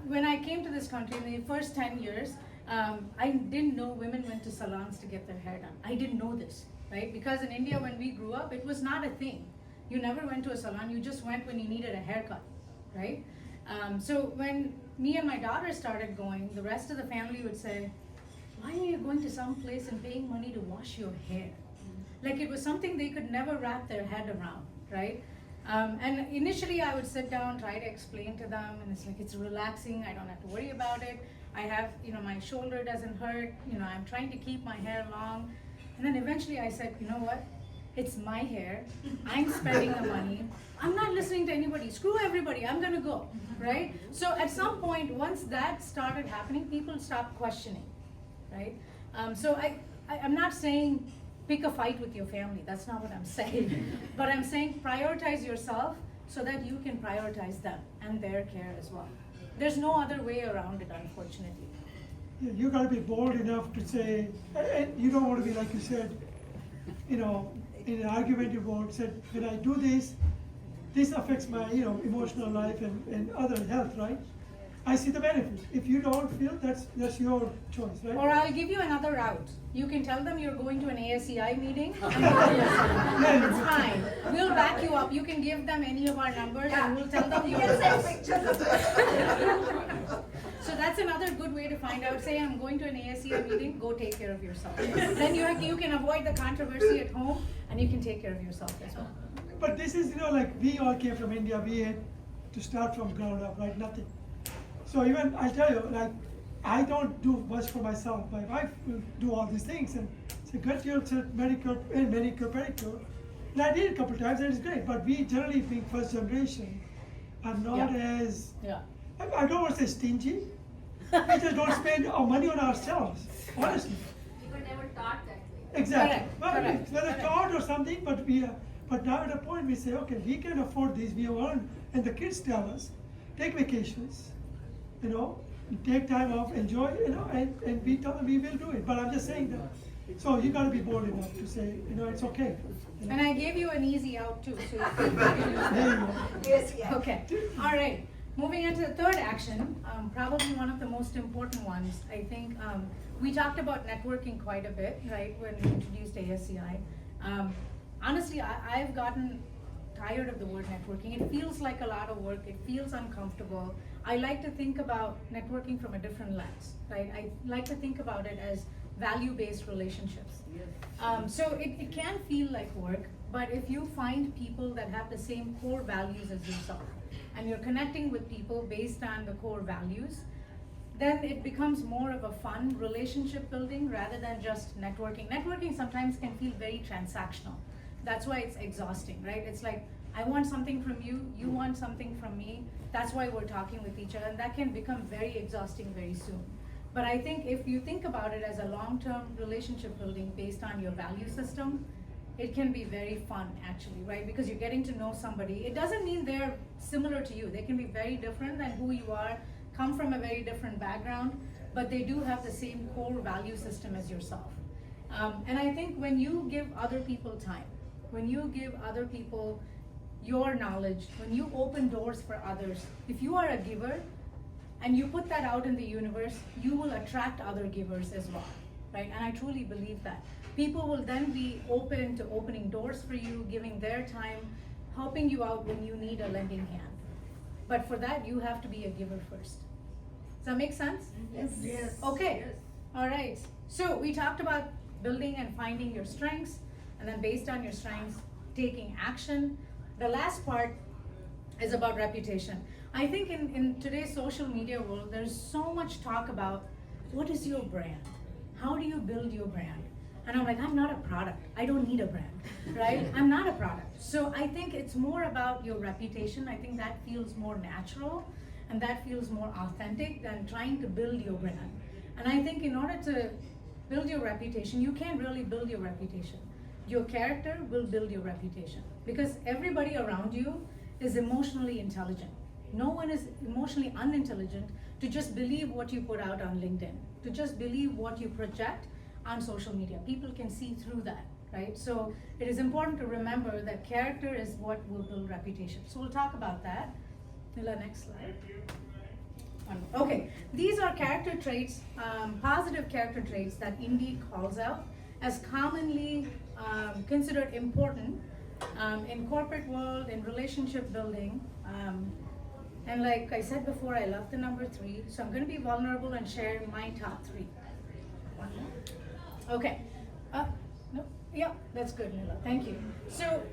When I came to this country in the first 10 years, I didn't know women went to salons to get their hair done. I didn't know this, right? Because in India, when we grew up, it was not a thing. You never went to a salon. You just went when you needed a haircut, right? So when me and my daughter started going, the rest of the family would say, "Why are you going to some place and paying money to wash your hair?" Like it was something they could never wrap their head around, right? And initially I would sit down, try to explain to them, and it's like, it's relaxing, I don't have to worry about it. I have, my shoulder doesn't hurt, I'm trying to keep my hair long. And then eventually I said, you know what? It's my hair, I'm spending the money, I'm not listening to anybody, screw everybody, I'm gonna go, right? So at some point, once that started happening, people stopped questioning, right? So I'm not saying pick a fight with your family, that's not what I'm saying. But I'm saying prioritize yourself so that you can prioritize them and their care as well. There's no other way around it, unfortunately. Yeah, you gotta be bold enough to say, and you don't wanna be, like you said, in an argumentative mode, said, when I do this, this affects my, emotional life and other health, right? I see the benefit. If you don't feel, that's your choice, right? Or I'll give you another route. You can tell them you're going to an ASEI meeting. It's fine. We'll back you up. You can give them any of our numbers and we'll tell them You you're can send pictures. So that's another good way to find out. Say I'm going to an ASEI meeting, go take care of yourself. Then you can avoid the controversy at home and you can take care of yourself as well. But this is, like we all came from India, we had to start from ground up, right? Nothing. So even, I'll tell you, like, I don't do much for myself. My wife will do all these things and say, get yourself manicure, pedicure. And I did a couple times and it's great. But we generally, being first generation, are not as, I don't want to say stingy. We just don't spend our money on ourselves, honestly. We were never taught that way. Exactly. Correct. Whether taught or something, but but now at a point we say, okay, we can afford this, we have earned, and the kids tell us, take vacations, take time off, enjoy, and we tell them we will do it. But I'm just saying that. So you gotta be bold enough to say, it's okay. And I gave you an easy out too, so There you go. Yes, yeah. Okay, all right. Moving into the third action, probably one of the most important ones. I think we talked about networking quite a bit, right, when we introduced ASEI. Honestly, I've gotten tired of the word networking. It feels like a lot of work. It feels uncomfortable. I like to think about networking from a different lens, right? I like to think about it as value-based relationships. So it can feel like work, but if you find people that have the same core values as yourself, and you're connecting with people based on the core values, then it becomes more of a fun relationship building rather than just networking. Networking sometimes can feel very transactional. That's why it's exhausting, right? It's like, I want something from you, you want something from me. That's why we're talking with each other, and that can become very exhausting very soon. But I think if you think about it as a long-term relationship building based on your value system, it can be very fun actually, right? Because you're getting to know somebody. It doesn't mean they're similar to you. They can be very different than who you are, come from a very different background, but they do have the same core value system as yourself. And I think when you give other people time, when you give other people your knowledge, when you open doors for others, if you are a giver and you put that out in the universe, you will attract other givers as well, right? And I truly believe that. People will then be open to opening doors for you, giving their time, helping you out when you need a lending hand. But for that, you have to be a giver first. Does that make sense? Yes. Okay, all right. So we talked about building and finding your strengths, and then based on your strengths, taking action. The last part is about reputation. I think in today's social media world, there's so much talk about what is your brand? How do you build your brand? And I'm like, I'm not a product. I don't need a brand, right? I'm not a product. So I think it's more about your reputation. I think that feels more natural and that feels more authentic than trying to build your brand. And I think in order to build your reputation, you can't really build your reputation. Your character will build your reputation because everybody around you is emotionally intelligent. No one is emotionally unintelligent to just believe what you put out on LinkedIn, to just believe what you project on social media. People can see through that, right? So it is important to remember that character is what will build reputation. So we'll talk about that. Nila, next slide. Okay, these are character traits, positive character traits that Indeed calls out as commonly considered important in corporate world, in relationship building. And like I said before, I love the number 3, so I'm going to be vulnerable and share my top 3. One more. Okay. No, yeah, that's good, Nila. Thank you. So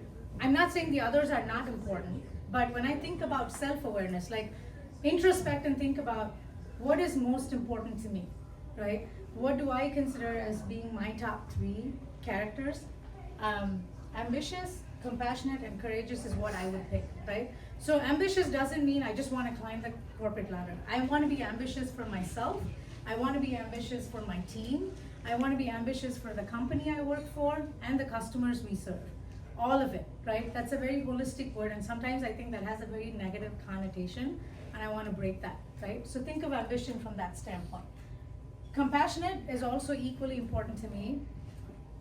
I'm not saying the others are not important, but when I think about self-awareness, like introspect and think about what is most important to me, right? What do I consider as being my top 3 characters? Ambitious, compassionate, and courageous is what I would pick, right? So ambitious doesn't mean I just want to climb the corporate ladder. I want to be ambitious for myself. I want to be ambitious for my team. I want to be ambitious for the company I work for and the customers we serve. All of it, right? That's a very holistic word, and sometimes I think that has a very negative connotation, and I want to break that, right? So think of ambition from that standpoint. Compassionate is also equally important to me.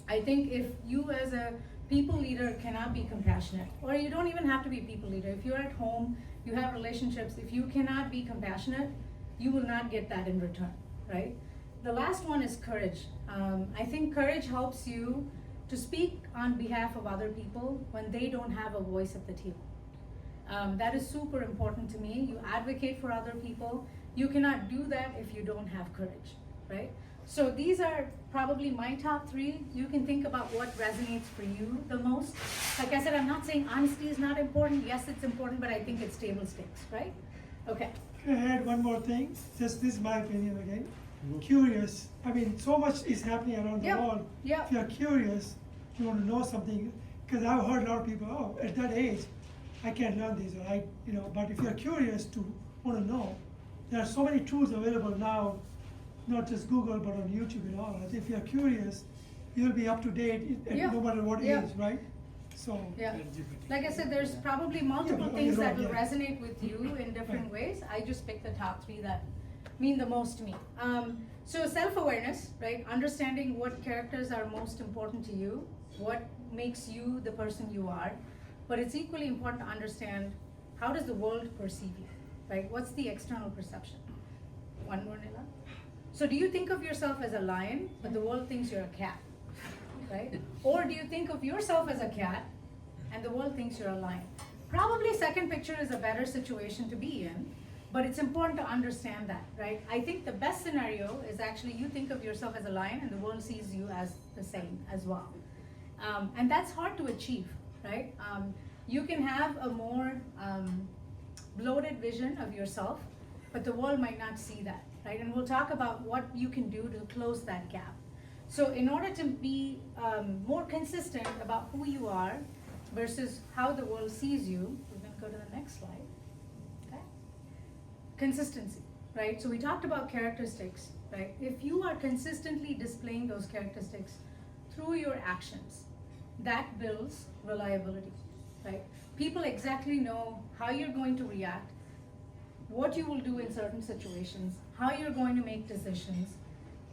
I think if you as a people leader cannot be compassionate, or you don't even have to be a people leader. If you're at home, you have relationships, if you cannot be compassionate, you will not get that in return, right? The last one is courage. I think courage helps you to speak on behalf of other people when they don't have a voice at the table. That is super important to me. You advocate for other people. You cannot do that if you don't have courage, right? So these are probably my top 3. You can think about what resonates for you the most. Like I said, I'm not saying honesty is not important. Yes, it's important, but I think it's table stakes, right? Okay. Can I add one more thing? Just this is my opinion again. Curious. I mean, so much is happening around the Yep. world. Yep. If you're curious, you want to know something. Because I've heard a lot of people, oh, at that age, I can't learn this, right? You know, but if you're curious to want to know, there are so many tools available now, not just Google, but on YouTube and all. If you're curious, you'll be up to date at Yeah. no matter what Yeah. age, right? So. Yeah, like I said, there's probably multiple Yeah, things you're that right, will yeah. resonate with you in different Right. ways. I just picked the top 3 that mean the most to me. So self-awareness, right? Understanding what characters are most important to you, what makes you the person you are. But it's equally important to understand how does the world perceive you, right? What's the external perception? One more, Nila. So do you think of yourself as a lion, but the world thinks you're a cat, right? Or do you think of yourself as a cat, and the world thinks you're a lion? Probably second picture is a better situation to be in, but it's important to understand that, right? I think the best scenario is actually you think of yourself as a lion and the world sees you as the same as well. And that's hard to achieve, right? You can have a more bloated vision of yourself, but the world might not see that, right? And we'll talk about what you can do to close that gap. So in order to be more consistent about who you are versus how the world sees you, we're gonna go to the next slide, okay? Consistency, right? So we talked about characteristics, right? If you are consistently displaying those characteristics through your actions, that builds reliability, right? People exactly know how you're going to react, what you will do in certain situations, how you're going to make decisions.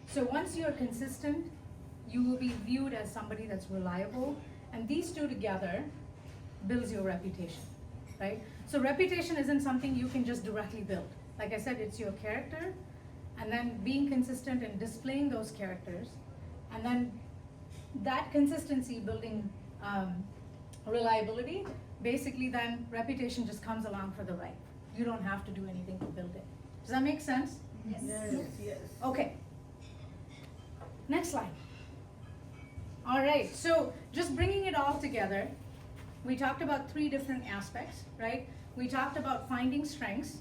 So once you're consistent, you will be viewed as somebody that's reliable, and these two together builds your reputation, right? So reputation isn't something you can just directly build. Like I said, it's your character, and then being consistent and displaying those characters, and then that consistency building reliability, basically then reputation just comes along for the ride. You don't have to do anything to build it. Does that make sense? Yes. Yes. Okay. Next slide. All right, so just bringing it all together, we talked about 3 different aspects, right? We talked about finding strengths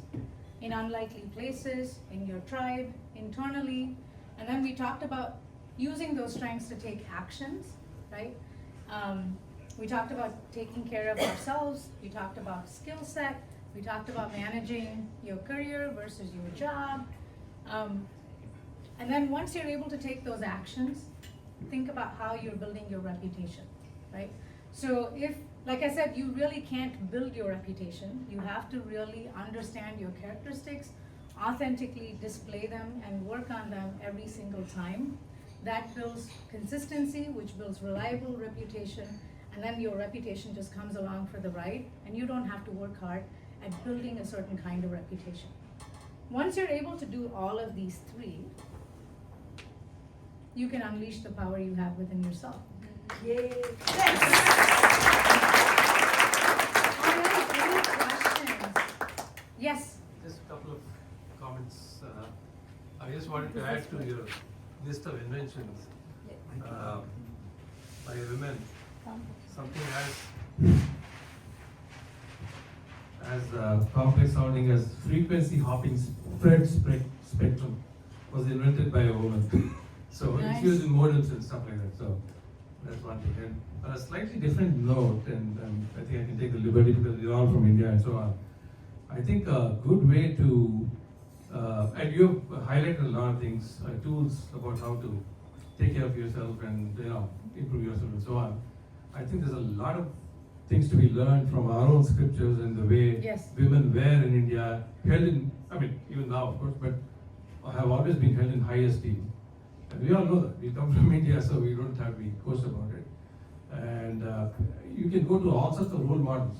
in unlikely places, in your tribe, internally, and then we talked about using those strengths to take actions, right? We talked about taking care of ourselves, we talked about skill set, we talked about managing your career versus your job. And then once you're able to take those actions, think about how you're building your reputation, right? So if, like I said, you really can't build your reputation, you have to really understand your characteristics, authentically display them and work on them every single time. That builds consistency, which builds reliable reputation, and then your reputation just comes along for the ride, and you don't have to work hard at building a certain kind of reputation. Once you're able to do all of these three, you can unleash the power you have within yourself. Yay. Any questions? Yes. Just a couple of comments. I just wanted to add to your list of inventions by women. Something as complex sounding as frequency hopping spread spectrum was invented by a woman. So Nice. it's used in modals and stuff like that. So that's one thing. And on a slightly different note, and I think I can take the liberty because we're all from India and so on. I think a good way to, and you have highlighted a lot of things, tools about how to take care of yourself and improve yourself and so on. I think there's a lot of things to be learned from our own scriptures and the way Yes. women were in India, held in, I mean, even now of course, but have always been held in high esteem. And we all know that. We come from India, so we don't have to be coarse about it. And you can go to all sorts of role models.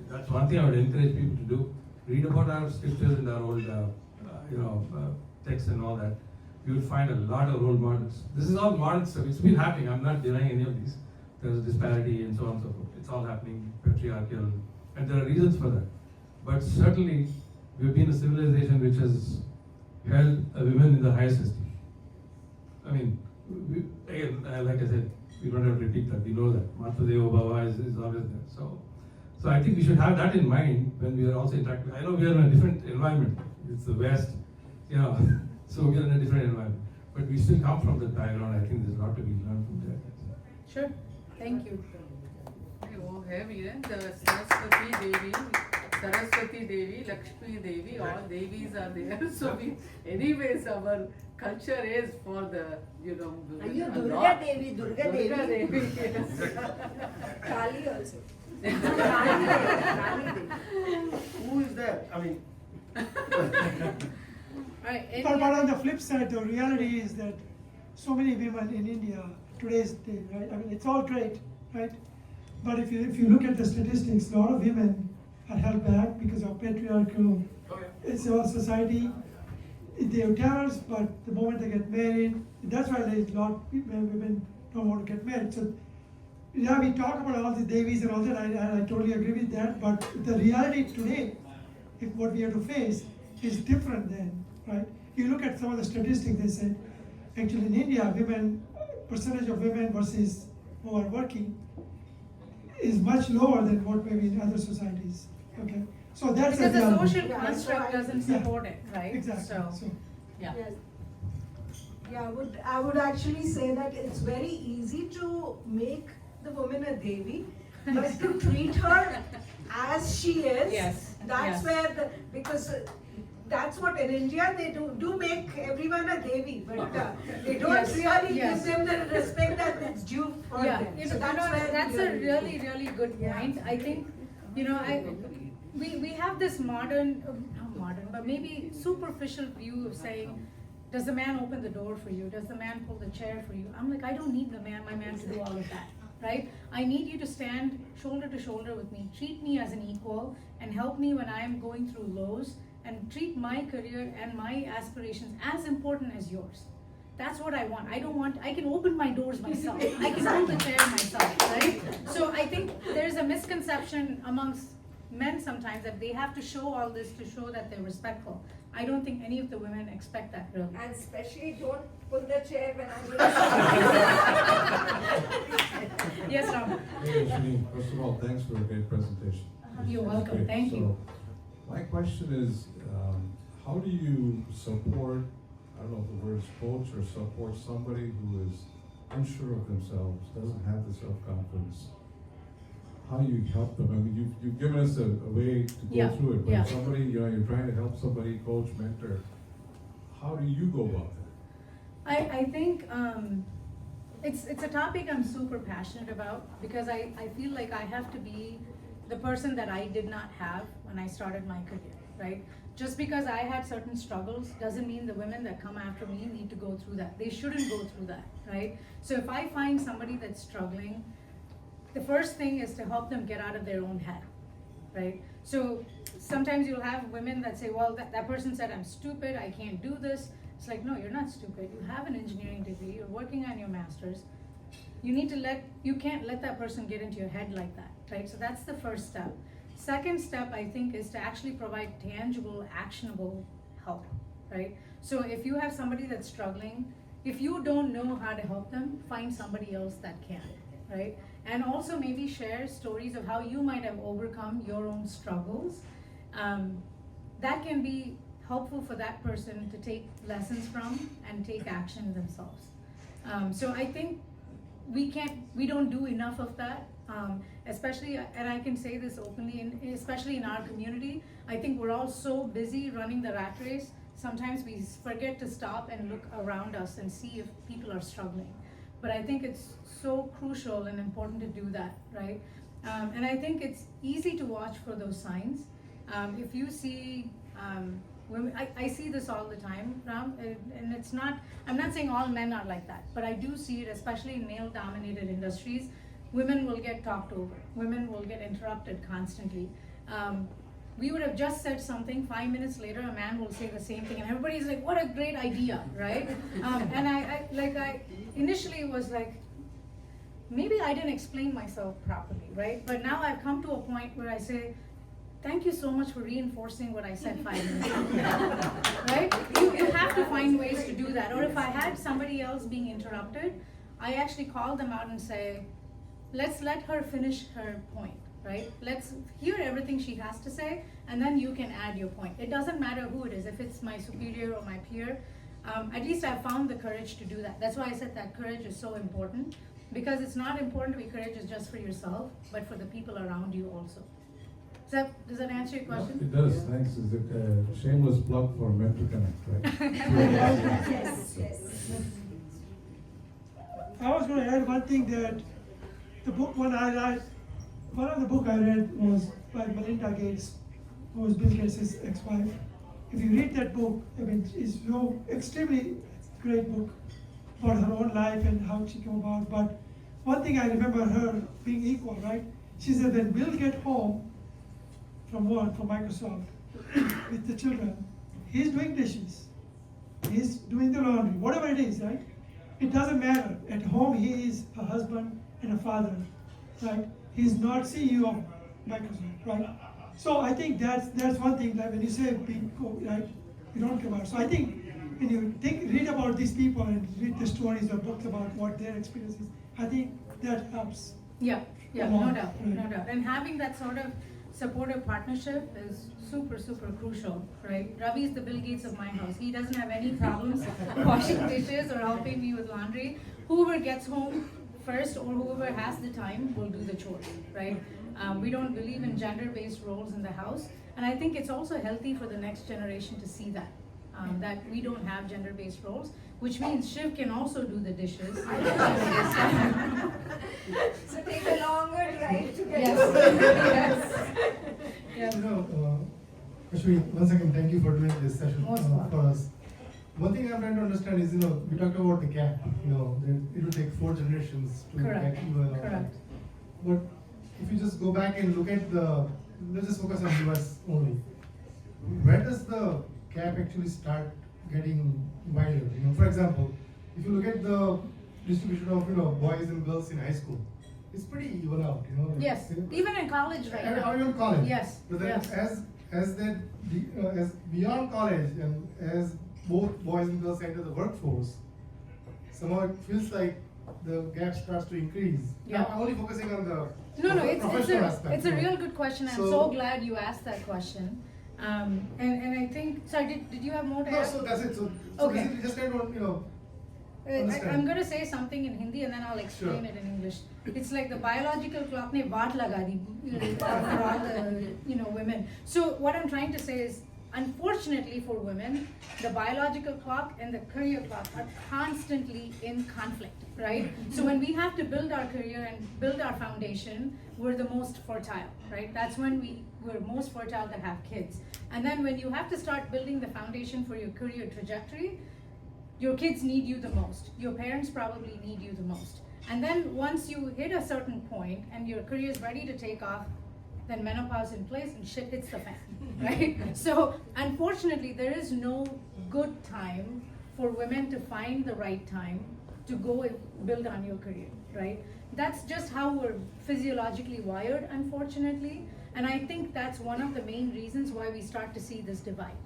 That's one thing I would encourage people to do. Read about our scriptures and our old, texts and all that. You will find a lot of role models. This is all modern stuff. It's been happening. I'm not denying any of these. There's disparity and so on and so forth. It's all happening, patriarchal, and there are reasons for that. But certainly, we've been a civilization which has held women in the highest esteem. I mean, again, like I said, we don't have to repeat that. We know that. Matadeva Bhava is always there. So I think we should have that in mind when we are also interacting. I know we are in a different environment. It's the West, so we are in a different environment. But we still come from that background. I think there's a lot to be learned from there. Sure. Thank you. वो है भी है Saraswati Devi, Lakshmi Devi, all devis are there. So we, anyways, our culture is for the Ayyo, Durga Devi, Durga Durga Devi. Devi, yes. Kali also. Who is that? I mean, Alright, But on the flip side, the reality is that so many women in India today's day, right? I mean, it's all great, right? But if you look at the statistics, a lot of women are held back because of patriarchal. It's our society. They have talents, but the moment they get married, that's why there's a lot of women don't want to get married. So yeah, we talk about all the Devis and all that, I totally agree with that. But the reality today, if what we have to face, is different than, right? You look at some of the statistics, they said, actually in India, percentage of women versus who are working is much lower than what maybe in other societies, okay? So that's because a the reality. social construct doesn't support it, right? Exactly, So, so. yeah. Yes. Yeah, I would actually say that it's very easy to make the woman a Devi, but to treat her as she is, Yes, that's yes. where because that's what in India they do make everyone a Devi, but they don't Yes, really yes. give them the respect that is due for Yeah, them. you So know, that's where that's we a are- really, really good point. I think, we have this not modern, but maybe superficial view of saying, does the man open the door for you? Does the man pull the chair for you? I'm like, I don't need my man to do all of that, right? I need you to stand shoulder to shoulder with me, treat me as an equal, and help me when I'm going through lows, and treat my career and my aspirations as important as yours. That's what I want. I can open my doors myself. I can hold the chair myself, right? So I think there's a misconception amongst men sometimes that they have to show all this to show that they're respectful. I don't think any of the women expect that really. And especially don't pull the chair when I'm Yes, Ram. Hey, Ashwini, first of all, thanks for a great presentation. You're This is welcome. great. Thank you. So, my question is, how do you support I don't know if the word is coach or support somebody who is unsure of themselves, doesn't have the self-confidence, how do you help them? I mean, you've given us a way to go Yeah, through it, but yeah. if somebody, you know, you're trying to help somebody, coach, mentor, how do you go about that? I think it's a topic I'm super passionate about because I feel like I have to be the person that I did not have when I started my career, right? Just because I had certain struggles doesn't mean the women that come after me need to go through that. They shouldn't go through that, right? So if I find somebody that's struggling, the first thing is to help them get out of their own head, right? So sometimes you'll have women that say, well, that person said I'm stupid, I can't do this. It's like, no, you're not stupid. You have an engineering degree, you're working on your master's. You can't let that person get into your head like that, right? So that's the first step. Second step, I think, is to actually provide tangible, actionable help, right? So if you have somebody that's struggling, if you don't know how to help them, find somebody else that can, right? And also maybe share stories of how you might have overcome your own struggles. That can be helpful for that person to take lessons from and take action themselves. So I think we don't do enough of that, especially, and I can say this openly, especially in our community. I think we're all so busy running the rat race, sometimes we forget to stop and look around us and see if people are struggling. But I think it's so crucial and important to do that, right? And I think it's easy to watch for those signs. If you see women, I see this all the time, Ram, and it's not, I'm not saying all men are like that, but I do see it, especially in male-dominated industries. Women will get talked over. Women will get interrupted constantly. We would have just said something, 5 minutes later, a man will say the same thing, and everybody's like, what a great idea, right? And I initially was like, maybe I didn't explain myself properly, right? But now I've come to a point where I say, thank you so much for reinforcing what I said 5 minutes ago, right? You have to find ways to do that. Or if I had somebody else being interrupted, I actually call them out and say, let's let her finish her point, right? Let's hear everything she has to say, and then you can add your point. It doesn't matter who it is, if it's my superior or my peer. At least I've found the courage to do that. That's why I said that courage is so important, because it's not important to be courageous just for yourself, but for the people around you also. Does that answer your question? It does, thanks. Is it a shameless plug for Mentor Connect, right? Yes, yes. I was going to add one thing, that the book one of the book I read was by Melinda Gates, who was Bill Gates' ex-wife. If you read that book, I mean, it's extremely great book about her own life and how she came about. But one thing I remember her being equal, right? She said when Bill get home from work, from Microsoft, with the children, he's doing dishes, he's doing the laundry, whatever it is, right? It doesn't matter. At home, he is a husband and a father, right? He's not CEO of Microsoft, right? So I think that's one thing that when you say being right, you don't come out. So I think when you read about these people and read the stories or books about what their experience is, I think that helps. Yeah, no doubt. And having that sort of supportive partnership is super, super crucial, right? Ravi's the Bill Gates of my house. He doesn't have any problems washing dishes or helping me with laundry. Whoever gets home first or whoever has the time will do the chores, right? We don't believe in gender-based roles in the house. And I think it's also healthy for the next generation to see that, that we don't have gender-based roles, which means Shiv can also do the dishes. So take a longer drive to get Yes. You know, Ashwini, once again, thank you for doing this session for us. One thing I'm trying to understand is, we talked about the gap. It will take 4 generations to get even. Correct. But if you just go back and look at let's just focus on US only. Where does the gap actually start getting wider? For example, if you look at the distribution of boys and girls in high school, it's pretty even out. Yes, even in college right now. Or even college. Yes. But then yes. as beyond college and as both boys and girls enter the workforce, somehow it feels like the gap starts to increase. Yeah. I'm only focusing on the No, professional aspect. it's a real good question. I'm so glad you asked that question. And I think, sorry, did you have more to No, add? so that's it. So Okay. basically just trying to, understand. I'm going to say something in Hindi and then I'll explain Sure. it in English. It's like the biological clock ne baat laga di for all the women. So what I'm trying to say is, unfortunately for women, the biological clock and the career clock are constantly in conflict, right? So when we have to build our career and build our foundation, we're the most fertile, right? That's when we're most fertile to have kids. And then when you have to start building the foundation for your career trajectory, your kids need you the most. Your parents probably need you the most. And then once you hit a certain point and your career is ready to take off, then menopause in place and shit hits the fan, right? So unfortunately, there is no good time for women to find the right time to go and build on your career, right? That's just how we're physiologically wired, unfortunately. And I think that's one of the main reasons why we start to see this divide,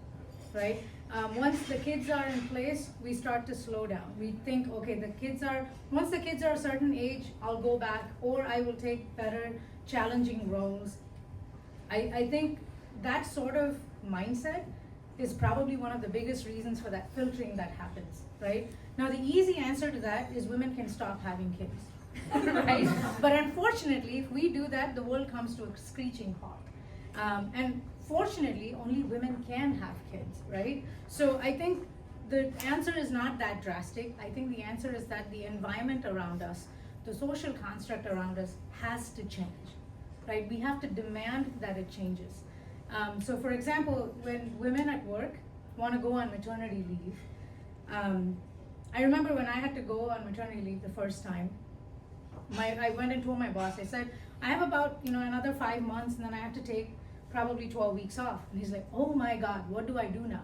right? Once the kids are in place, we start to slow down. We think, okay, once the kids are a certain age, I'll go back, or I will take better challenging roles. I think that sort of mindset is probably one of the biggest reasons for that filtering that happens, right? Now, the easy answer to that is women can stop having kids, right? But unfortunately, if we do that, the world comes to a screeching halt. And fortunately, only women can have kids, right? So I think the answer is not that drastic. I think the answer is that the environment around us, the social construct around us has to change, right? We have to demand that it changes. So for example, when women at work want to go on maternity leave, I remember when I had to go on maternity leave the first time, I went and told my boss, I said, I have about another 5 months and then I have to take probably 12 weeks off. And he's like, oh my God, what do I do now?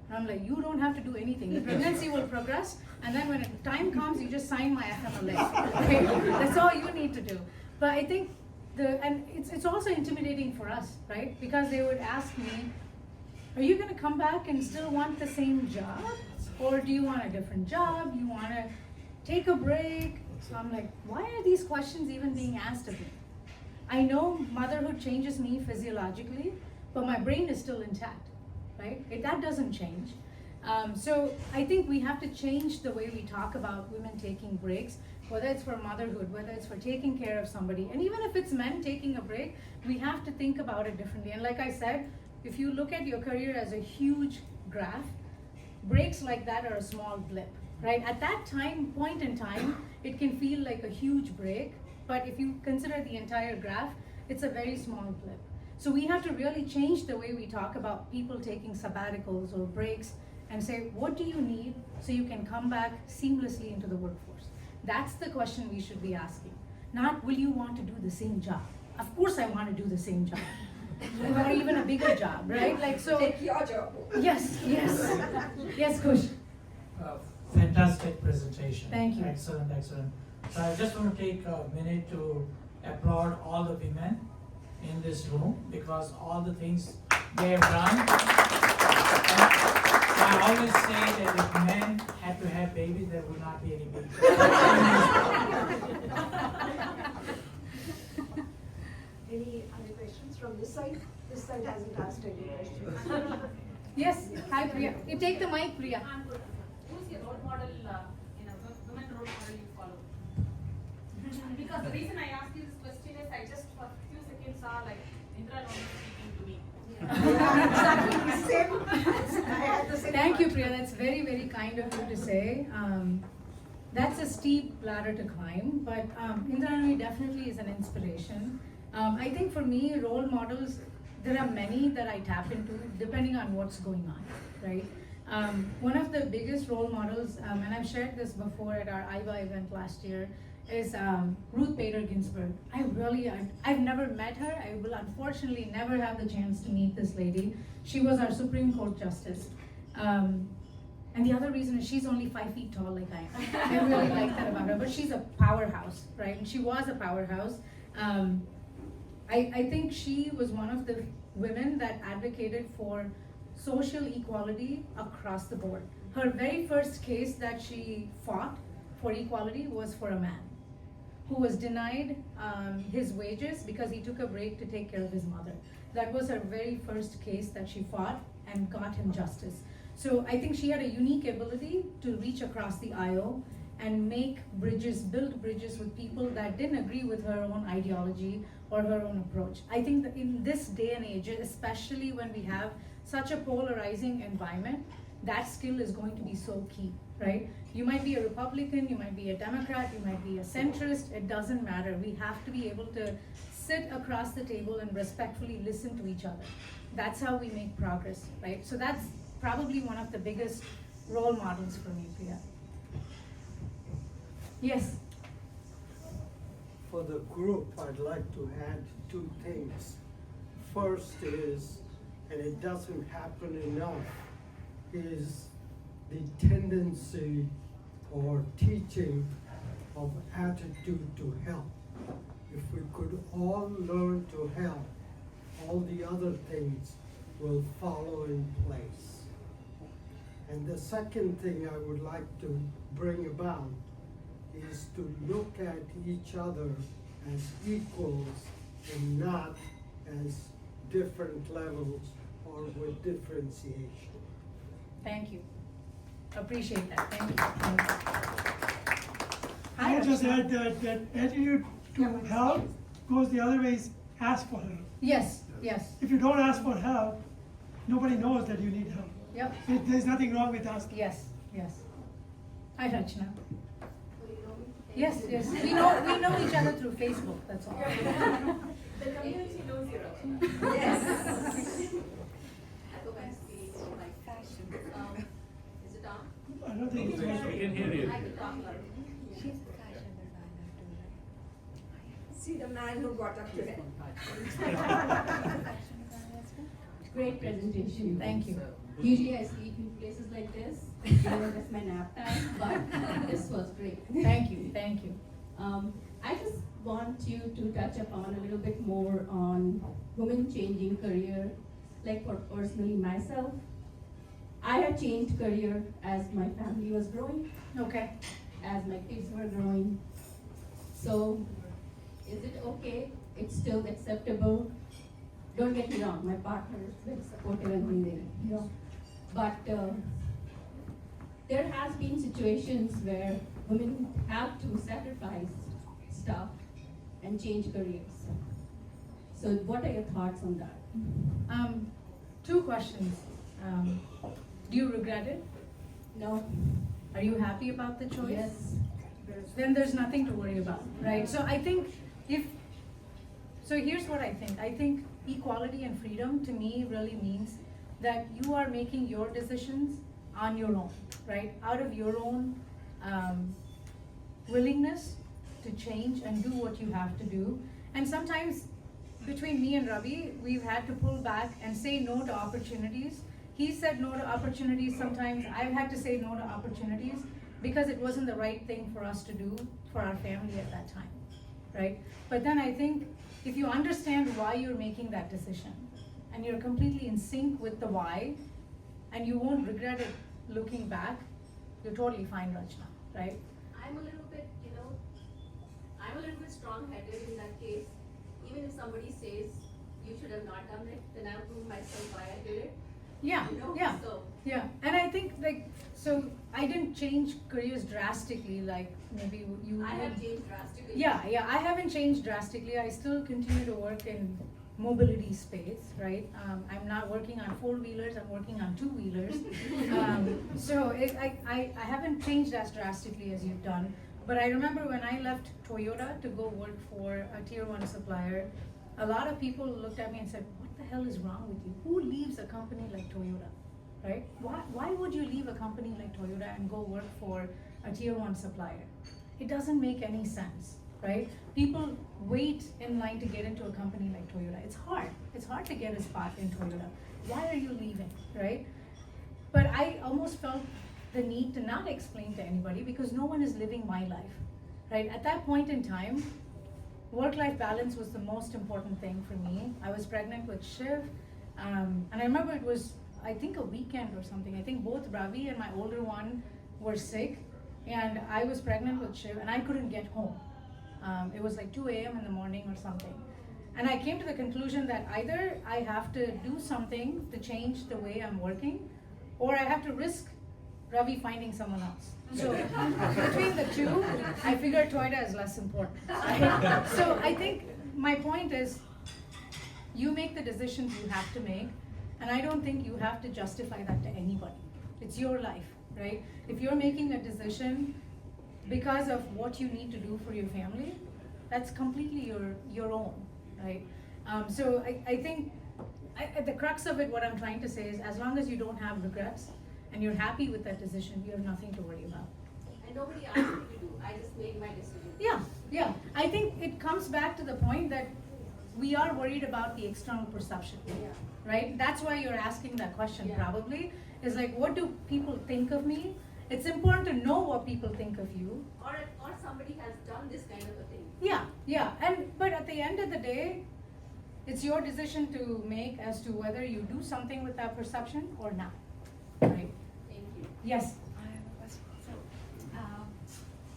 And I'm like, you don't have to do anything. The pregnancy will progress, and then when time comes, you just sign my FMLA. Okay? That's all you need to do. But I think and it's also intimidating for us, right? Because they would ask me, are you gonna come back and still want the same job? Or do you want a different job? You wanna take a break? So I'm like, why are these questions even being asked of me? I know motherhood changes me physiologically, but my brain is still intact, right? That doesn't change. So I think we have to change the way we talk about women taking breaks, whether it's for motherhood, whether it's for taking care of somebody, and even if it's men taking a break, we have to think about it differently. And like I said, if you look at your career as a huge graph, breaks like that are a small blip, right? At that point in time, it can feel like a huge break, but if you consider the entire graph, it's a very small blip. So we have to really change the way we talk about people taking sabbaticals or breaks and say, what do you need so you can come back seamlessly into the workforce? That's the question we should be asking. Not, will you want to do the same job? Of course I want to do the same job. Or even a bigger job, right? Like, so. Take your job. Yes. Yes, Kush. Fantastic presentation. Thank you. Excellent. So I just want to take a minute to applaud all the women in this room because all the things they have done. I always say that if men had to have babies, there would not be any babies. Any other questions from this side? This side hasn't asked any questions. Yes, hi Priya. You take the mic, Priya. Who's your role model, women role model you follow? Because the reason I asked you this question is I just for a few seconds saw like Indra Nooyi speaking to me. Thank you, Priya. That's very, very kind of you to say. That's a steep ladder to climb, but Indra Nooyi definitely is an inspiration. I think for me, role models, there are many that I tap into depending on what's going on, right? One of the biggest role models, and I've shared this before at our IVA event last year, is Ruth Bader Ginsburg. I've never met her. I will unfortunately never have the chance to meet this lady. She was our Supreme Court Justice. And the other reason is she's only 5 feet tall like I am. I really like that about her, but she's a powerhouse, right? And she was a powerhouse. I think she was one of the women that advocated for social equality across the board. Her very first case that she fought for equality was for a man who was denied his wages because he took a break to take care of his mother. That was her very first case that she fought and got him justice. So I think she had a unique ability to reach across the aisle and make bridges, build bridges with people that didn't agree with her own ideology or her own approach. I think that in this day and age, especially when we have such a polarizing environment, that skill is going to be so key, right? You might be a Republican, you might be a Democrat, you might be a centrist, it doesn't matter. We have to be able to sit across the table and respectfully listen to each other. That's how we make progress, right? So that's probably one of the biggest role models for me, Priya. Yes? For the group, I'd like to add two things. First is, and it doesn't happen enough, is the tendency or teaching of attitude to help. If we could all learn to help, all the other things will follow in place. And the second thing I would like to bring about is to look at each other as equals and not as different levels or with differentiation. Thank you. Appreciate that. Thank you. I would just add that attitude to help goes the other way, is ask for help. Yes, yes. If you don't ask for help, nobody knows that you need help. Yep. There's nothing wrong with asking. Yes, yes. Hi, Rachna. Yes, yes. We know each other through Facebook, that's all. The community knows you, Rachna. Yes. Like fashion. Is it on? I don't think it's We can hear you. I can talk louder. She's a fashion designer too, right? See the man who got up today. Great presentation. Thank you. Usually I sleep in places like this, that's my nap time, but this was great. Thank you, thank you. I just want you to touch upon a little bit more on women changing career. Like for personally myself, I have changed career as my family was growing, Okay. as my kids were growing. So, is it okay? It's still acceptable? Don't get me wrong, my partner is very supportive and everything, you know. But there has been situations where women have to sacrifice stuff and change careers. So what are your thoughts on that? Two questions. Do you regret it? No. Are you happy about the choice? Yes. Then there's nothing to worry about, right? So I think here's what I think. I think equality and freedom to me really means that you are making your decisions on your own, right? Out of your own willingness to change and do what you have to do. And sometimes between me and Ravi, we've had to pull back and say no to opportunities. He said no to opportunities sometimes. I've had to say no to opportunities because it wasn't the right thing for us to do for our family at that time, right? But then I think if you understand why you're making that decision and you're completely in sync with the why and you won't regret it looking back, you're totally fine, Rachna, right? I'm a little bit, strong-headed in that case. Even if somebody says you should have not done it, then I'll prove myself why I did it. Yeah, You know? yeah, So, yeah. And I think so I didn't change careers drastically like maybe you. I have changed drastically. Yeah, I haven't changed drastically. I still continue to work in mobility space, right? I'm not working on 4-wheelers, I'm working on 2-wheelers. So I haven't changed as drastically as you've done. But I remember when I left Toyota to go work for a tier 1 supplier, a lot of people looked at me and said, what the hell is wrong with you? Who leaves a company like Toyota, right? Why would you leave a company like Toyota and go work for a tier 1 supplier? It doesn't make any sense, right? People wait in line to get into a company like Toyota. It's hard to get a spot in Toyota. Why are you leaving, right? But I almost felt the need to not explain to anybody because no one is living my life, right? At that point in time, work-life balance was the most important thing for me. I was pregnant with Shiv, and I remember it was, I think, a weekend or something. I think both Ravi and my older one were sick, and I was pregnant with Shiv, and I couldn't get home. It was like 2 a.m. in the morning or something. And I came to the conclusion that either I have to do something to change the way I'm working, or I have to risk Ravi finding someone else. So between the two, I figured Toyota is less important. So I think my point is, you make the decisions you have to make, and I don't think you have to justify that to anybody. It's your life, right? If you're making a decision because of what you need to do for your family, that's completely your own, right? So I think at the crux of it, what I'm trying to say is, as long as you don't have regrets and you're happy with that decision, you have nothing to worry about. And nobody asked me to do, I just made my decision. Yeah. I think it comes back to the point that we are worried about the external perception, right? That's why you're asking that question probably, is like, what do people think of me? It's important to know what people think of you. Or somebody has done this kind of a thing. Yeah, but at the end of the day, it's your decision to make as to whether you do something with that perception or not, right? Thank you. Yes? I have a question. So,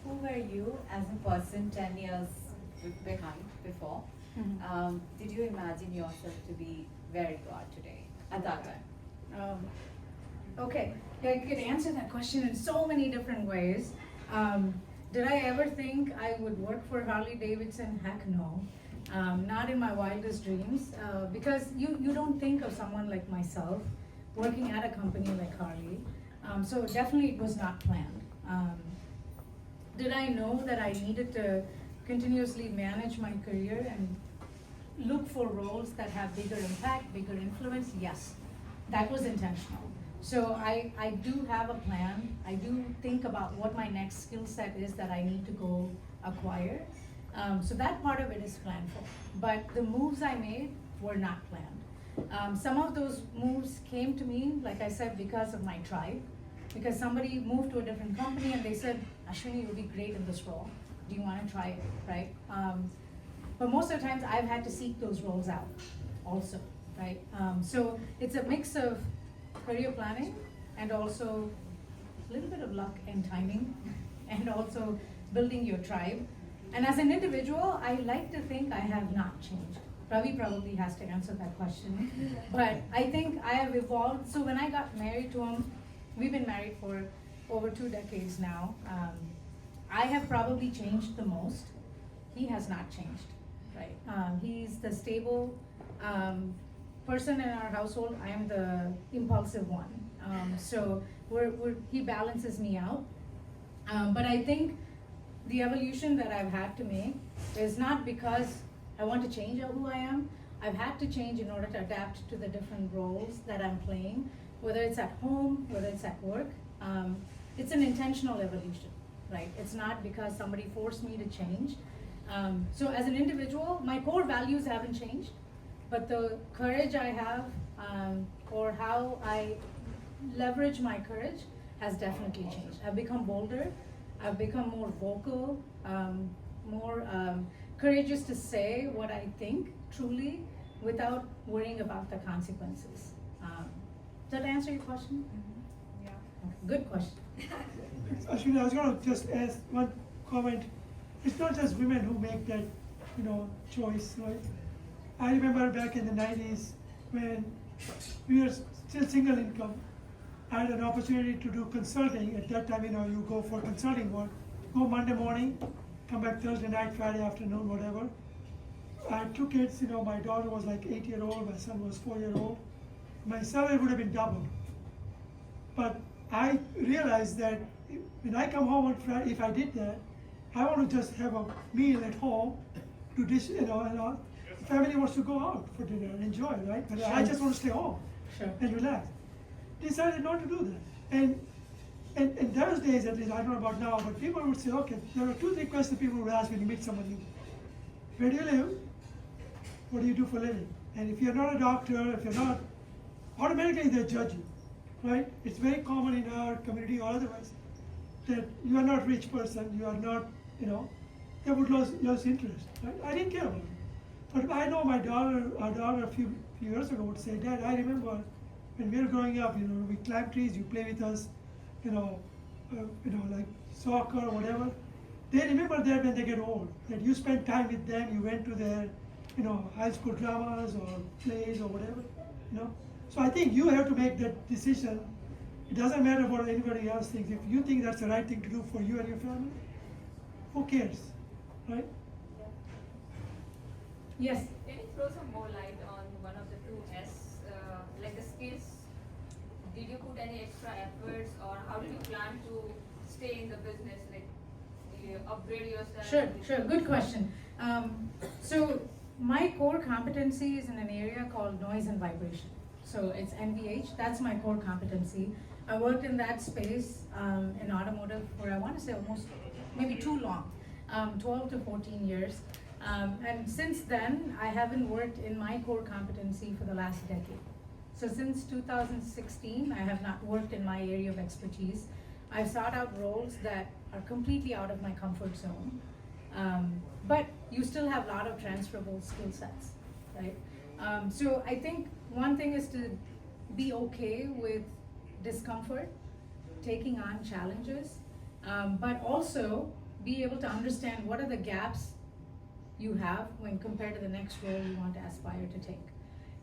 who were you as a person 10 years before? Mhm. Did you imagine yourself to be where you are today at that time? Okay, yeah, I could answer that question in so many different ways. Did I ever think I would work for Harley Davidson? Heck no. Not in my wildest dreams, because you don't think of someone like myself working at a company like Harley. So definitely it was not planned. Did I know that I needed to continuously manage my career and look for roles that have bigger impact, bigger influence? Yes, that was intentional. So I do have a plan. I do think about what my next skill set is that I need to go acquire. So that part of it is planned for. But the moves I made were not planned. Some of those moves came to me, like I said, because of my tribe. Because somebody moved to a different company and they said, Ashwini, you would be great in this role. Do you want to try it, right? But most of the times I've had to seek those roles out also, right? So it's a mix of career planning and also a little bit of luck and timing and also building your tribe. And as an individual, I like to think I have not changed. Ravi probably has to answer that question. But I think I have evolved. So when I got married to him, we've been married for over 2 decades now. I have probably changed the most. He has not changed, right? He's the stable person in our household. I am the impulsive one. So he balances me out. But I think the evolution that I've had to make is not because I want to change who I am. I've had to change in order to adapt to the different roles that I'm playing, whether it's at home, whether it's at work. It's an intentional evolution, right? It's not because somebody forced me to change. So as an individual, my core values haven't changed, but the courage I have, or how I leverage my courage has definitely changed. I've become bolder. I've become more vocal, more courageous to say what I think truly without worrying about the consequences. Does that answer your question? Yeah. Okay, good question. Ashwini, I was going to just ask one comment. It's not just women who make that, choice, right? I remember back in the 90s when we were still single income. I had an opportunity to do consulting. At that time, you go for consulting work, go Monday morning, come back Thursday night, Friday afternoon, whatever. I had 2 kids, my daughter was like 8-year-old, my son was 4-year-old. My salary would have been doubled. But I realized that when I come home on Friday, if I did that, I want to just have a meal at home, do this, and the family wants to go out for dinner and enjoy, right? But I just want to stay home and relax. Decided not to do that. And in those days, at least, I don't know about now, but people would say, okay, there are 2-3 questions people would ask when you meet someone new. Where do you live? What do you do for a living? And if you're not a doctor, if you're not, automatically they judge you, right? It's very common in our community or otherwise that you are not a rich person, you are not, they would lose interest, right? I didn't care about it. But I know our daughter a few years ago would say, Dad, I remember when we were growing up, we climb trees, you play with us, like soccer or whatever. They remember that when they get old, that you spend time with them, you went to their high school dramas or plays or whatever, So I think you have to make that decision. It doesn't matter what anybody else thinks. If you think that's the right thing to do for you and your family, who cares, right? Yes. Can you throw some more light on one of the two S, like the skills? Did you put any extra efforts, or how do you plan to stay in the business? Like, do you upgrade yourself? Sure. Good question. So my core competency is in an area called noise and vibration. So it's NVH. That's my core competency. I worked in that space in automotive for, I want to say, almost maybe too long, 12 to 14 years. And since then, I haven't worked in my core competency for the last decade. So since 2016, I have not worked in my area of expertise. I've sought out roles that are completely out of my comfort zone. But you still have a lot of transferable skill sets, right? So I think one thing is to be okay with discomfort, taking on challenges, but also be able to understand what are the gaps you have when compared to the next role you want to aspire to take.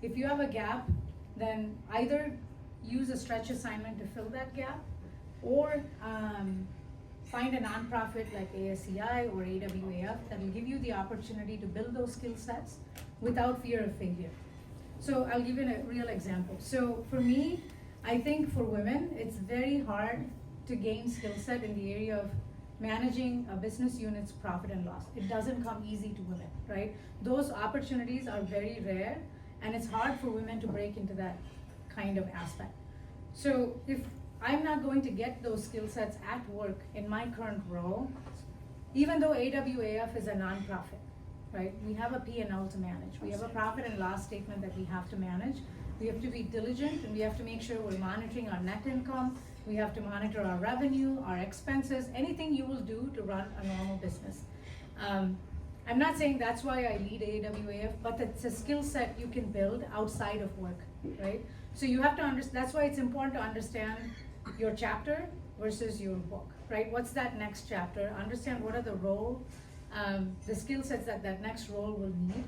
If you have a gap, then either use a stretch assignment to fill that gap, or find a nonprofit like ASCI or AWAF that will give you the opportunity to build those skill sets without fear of failure. So I'll give you a real example. So for me, I think for women, it's very hard to gain skill set in the area of managing a business unit's profit and loss. It doesn't come easy to women, right? Those opportunities are very rare, and it's hard for women to break into that kind of aspect. So if I'm not going to get those skill sets at work in my current role, even though AWAF is a nonprofit, right? We have a P&L to manage. We have a profit and loss statement that we have to manage. We have to be diligent, and we have to make sure we're monitoring our net income. We have to monitor our revenue, our expenses, anything you will do to run a normal business. I'm not saying that's why I lead AWAF, but it's a skill set you can build outside of work, right? So you have to understand, that's why it's important to understand your chapter versus your book, right? What's that next chapter? Understand what are the role, the skill sets that that next role will need.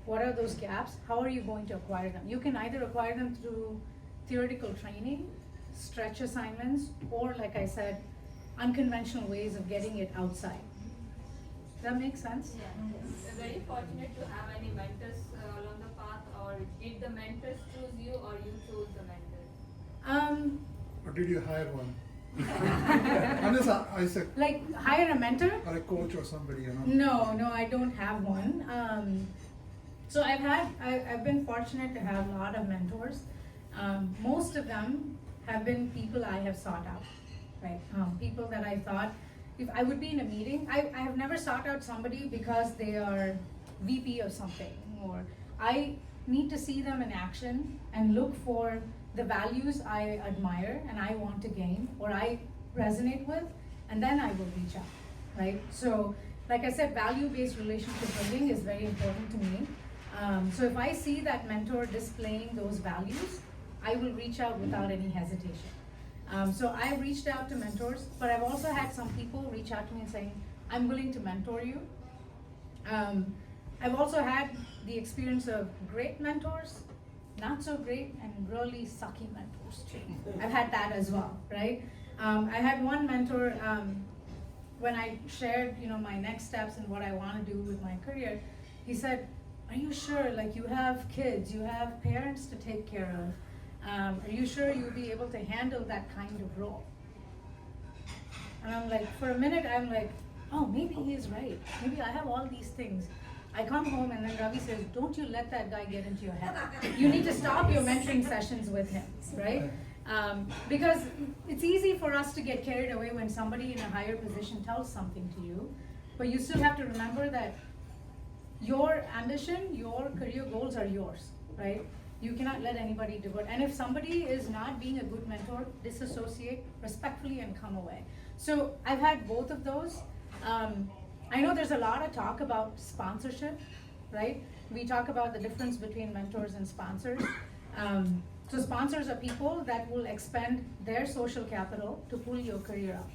What are those gaps? How are you going to acquire them? You can either acquire them through theoretical training, stretch assignments, or like I said, unconventional ways of getting it outside. Does that make sense? Yeah. We're very fortunate to have any mentors along the path, or did the mentors choose you, or you chose the mentors? Or did you hire one? I said, like hire a mentor? or a coach or somebody, No, I don't have one. So I've been fortunate to have a lot of mentors. Most of them have been people I have sought out, right? People that I thought, if I would be in a meeting, I have never sought out somebody because they are VP of something, or I need to see them in action and look for the values I admire and I want to gain, or I resonate with, and then I will reach out, right? So, like I said, value-based relationship building is very important to me. So if I see that mentor displaying those values, I will reach out without any hesitation. So I've reached out to mentors, but I've also had some people reach out to me and saying, I'm willing to mentor you. I've also had the experience of great mentors, not so great, and really sucky mentors too. I've had that as well, right? I had one mentor, when I shared, my next steps and what I want to do with my career, he said, are you sure, like you have kids, you have parents to take care of, are you sure you'll be able to handle that kind of role? And I'm like, for a minute, I'm like, oh, maybe he is right. Maybe I have all these things. I come home and then Ravi says, don't you let that guy get into your head. You need to stop your mentoring sessions with him, right? Because it's easy for us to get carried away when somebody in a higher position tells something to you, but you still have to remember that your ambition, your career goals are yours, right? You cannot let anybody do it. And if somebody is not being a good mentor, disassociate respectfully and come away. So I've had both of those. I know there's a lot of talk about sponsorship, right? We talk about the difference between mentors and sponsors. So sponsors are people that will expend their social capital to pull your career up,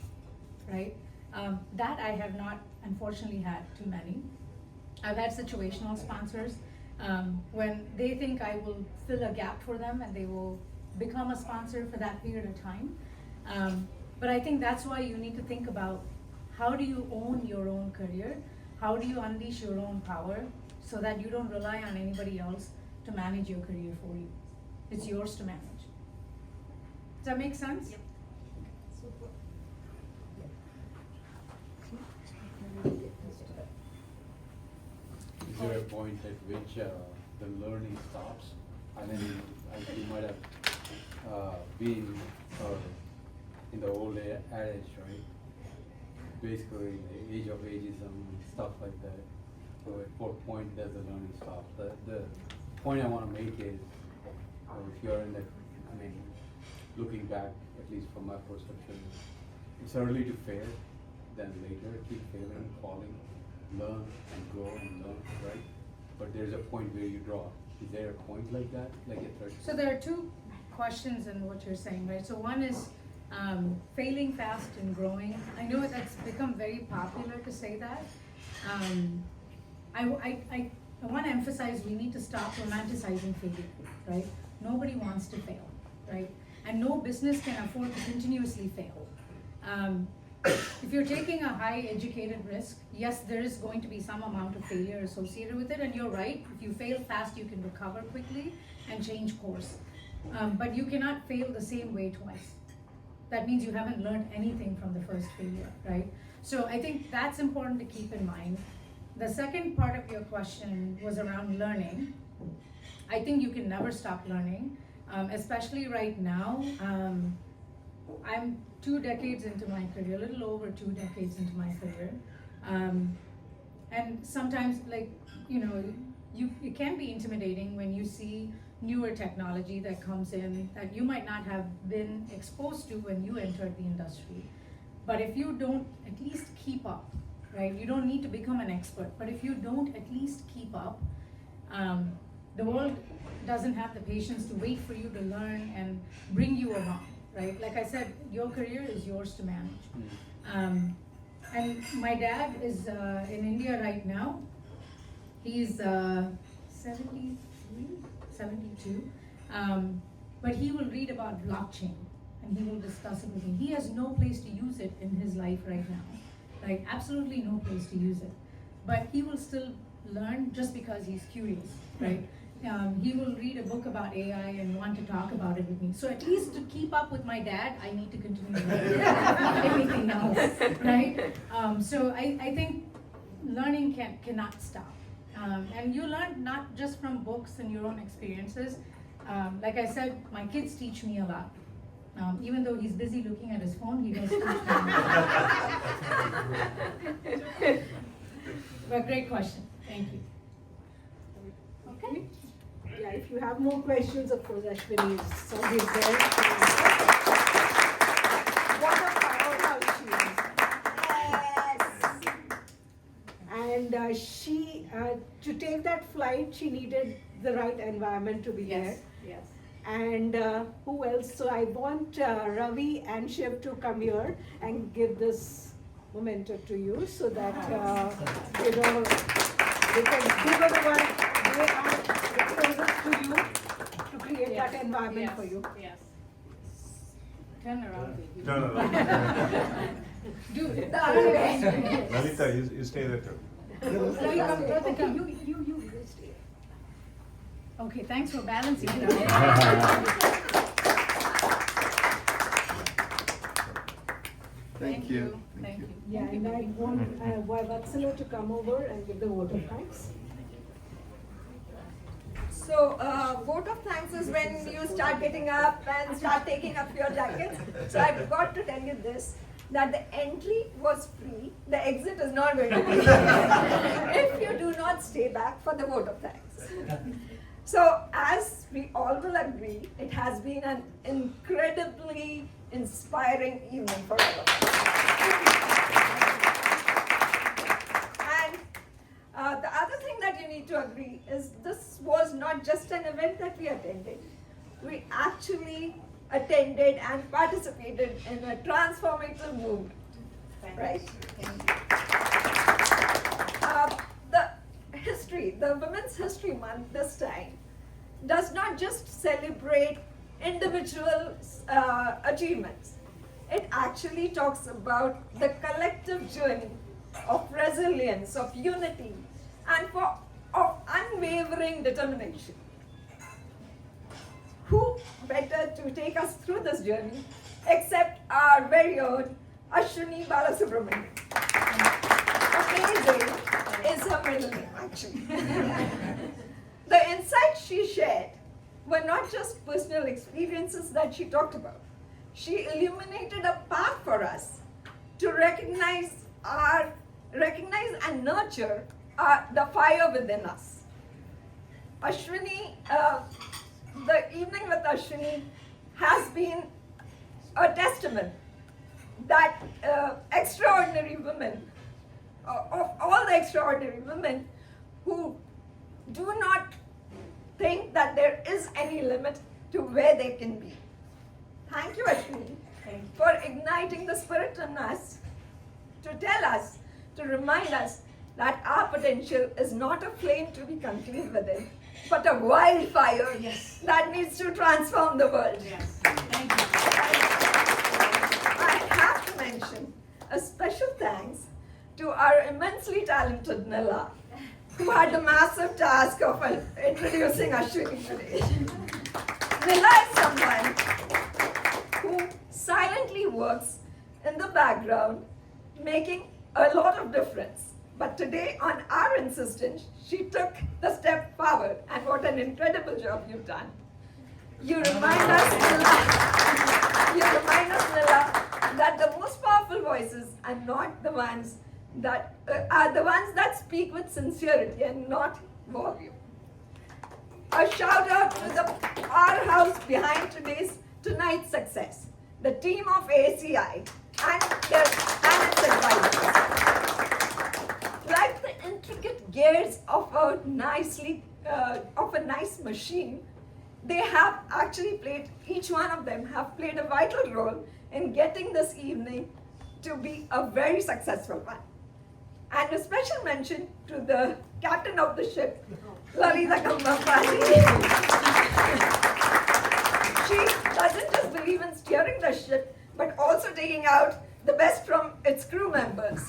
right? That I have not, unfortunately, had too many. I've had situational sponsors when they think I will fill a gap for them and they will become a sponsor for that period of time. But I think that's why you need to think about how do you own your own career? How do you unleash your own power so that you don't rely on anybody else to manage your career for you? It's yours to manage. Does that make sense? Yep. Super. Is there a point at which the learning stops? I mean, you might have been in the old adage, right? Basically, the age of ageism and stuff like that. So at what point does the learning stop? The point I want to make is, if you're in that, I mean, looking back, at least from my perception, it's early to fail, then later keep failing, falling, learn and grow and learn, right? But there's a point where you drop. Is there a point like that, like at 30? So there are two questions in what you're saying, right? So one is failing fast and growing. I know that's become very popular to say that. I want to emphasize we need to stop romanticizing failure, right? Nobody wants to fail, right? And no business can afford to continuously fail. If you're taking a high educated risk, yes, there is going to be some amount of failure associated with it, and you're right, if you fail fast, you can recover quickly and change course. But you cannot fail the same way twice. That means you haven't learned anything from the first failure, right? So I think that's important to keep in mind. The second part of your question was around learning. I think you can never stop learning, especially right now. I'm 2 decades into my career, a little over 2 decades into my career. And sometimes, like, you know, it can be intimidating when you see newer technology that comes in that you might not have been exposed to when you entered the industry. But if you don't at least keep up, right? You don't need to become an expert, but if you don't at least keep up, the world doesn't have the patience to wait for you to learn and bring you along, right? Like I said, your career is yours to manage. And my dad is in India right now. He's 73, 72, but he will read about blockchain and he will discuss it with me. He has no place to use it in his life right now, like absolutely no place to use it. But he will still learn just because he's curious, right? He will read a book about AI and want to talk about it with me. So at least to keep up with my dad, I need to continue learning everything else, right? So I think learning cannot stop. And you learn not just from books and your own experiences. Like I said, my kids teach me a lot. Even though he's busy looking at his phone, he does teach me. But great question. Thank you. Okay. Yeah, if you have more questions, of course, Ashwini is always there. What a powerhouse she is. Yes. And she, to take that flight, she needed the right environment to be there. Yes. And who else? So I want Ravi and Shiv to come here and give this memento to you so that, you know, they can give her the one, they are the closest to you to create that environment for you. Yes. Turn around, baby. No. Do it. Lalita, you stay there too. Ravi, come, you stay. Okay, thanks for balancing it out. Thank you. Thank you. Yeah, and I want Vatsala to come over and give the vote of thanks. So, vote of thanks is when you start getting up and start taking up your jackets. So, I've got to tell you this, that the entry was free, the exit is not going to be if you do not stay back for the vote of thanks. So, as we all will agree, it has been an incredibly inspiring evening for all of us. And the other thing that you need to agree is this was not just an event that we attended. We actually attended and participated in a transformative movement, right? The the Women's History Month this time does not just celebrate individual achievements. It actually talks about the collective journey of resilience, of unity, and of unwavering determination. Who better to take us through this journey except our very own Ashwini Balasubramanian. Amazing is her middle name, actually. The insights she shared were not just personal experiences that she talked about. She illuminated a path for us to recognize and nurture the fire within us. Ashwini, the evening with Ashwini has been a testament that extraordinary women, of all the extraordinary women who do not think that there is any limit to where they can be. Thank you, Ashwini, for igniting the spirit in us, to tell us, to remind us that our potential is not a flame to be contained within, but a wildfire that needs to transform the world. Thank you. I have to mention a special thanks to our immensely talented Nila, who had the massive task of introducing Ashwini today. Nila is someone who silently works in the background, making a lot of difference. But today, on our insistence, she took the step forward, and what an incredible job you've done. You remind us, Nila, that the most powerful voices are not the ones that are the ones that speak with sincerity and not volume. A shout out to our house behind tonight's success, the team of ACI and its advisors. Like the intricate gears of a nice machine, they have actually each one of them have played a vital role in getting this evening to be a very successful one. And a special mention to the captain of the ship, Lalita Kambapati. She doesn't just believe in steering the ship, but also taking out the best from its crew members.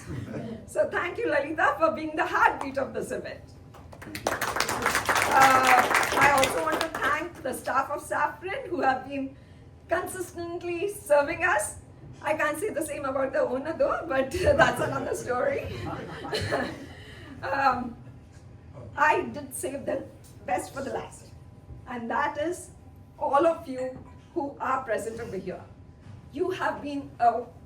So thank you, Lalita, for being the heartbeat of this event. I also want to thank the staff of Saffron who have been consistently serving us. I can't say the same about the owner though, but that's another story. I did save the best for the last, and that is all of you who are present over here. You have been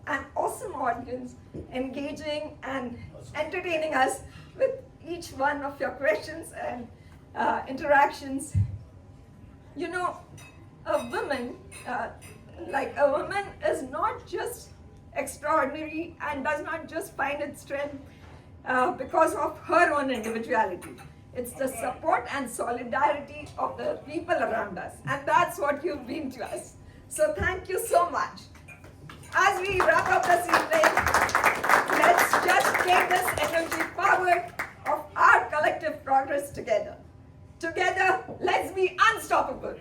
an awesome audience, engaging and entertaining us with each one of your questions and interactions. You know, a woman is not just extraordinary and does not just find its strength because of her own individuality. It's the support and solidarity of the people around us, and that's what you've been to us. So thank you so much. As we wrap up this evening, let's just take this energy forward of our collective progress together. Together, let's be unstoppable.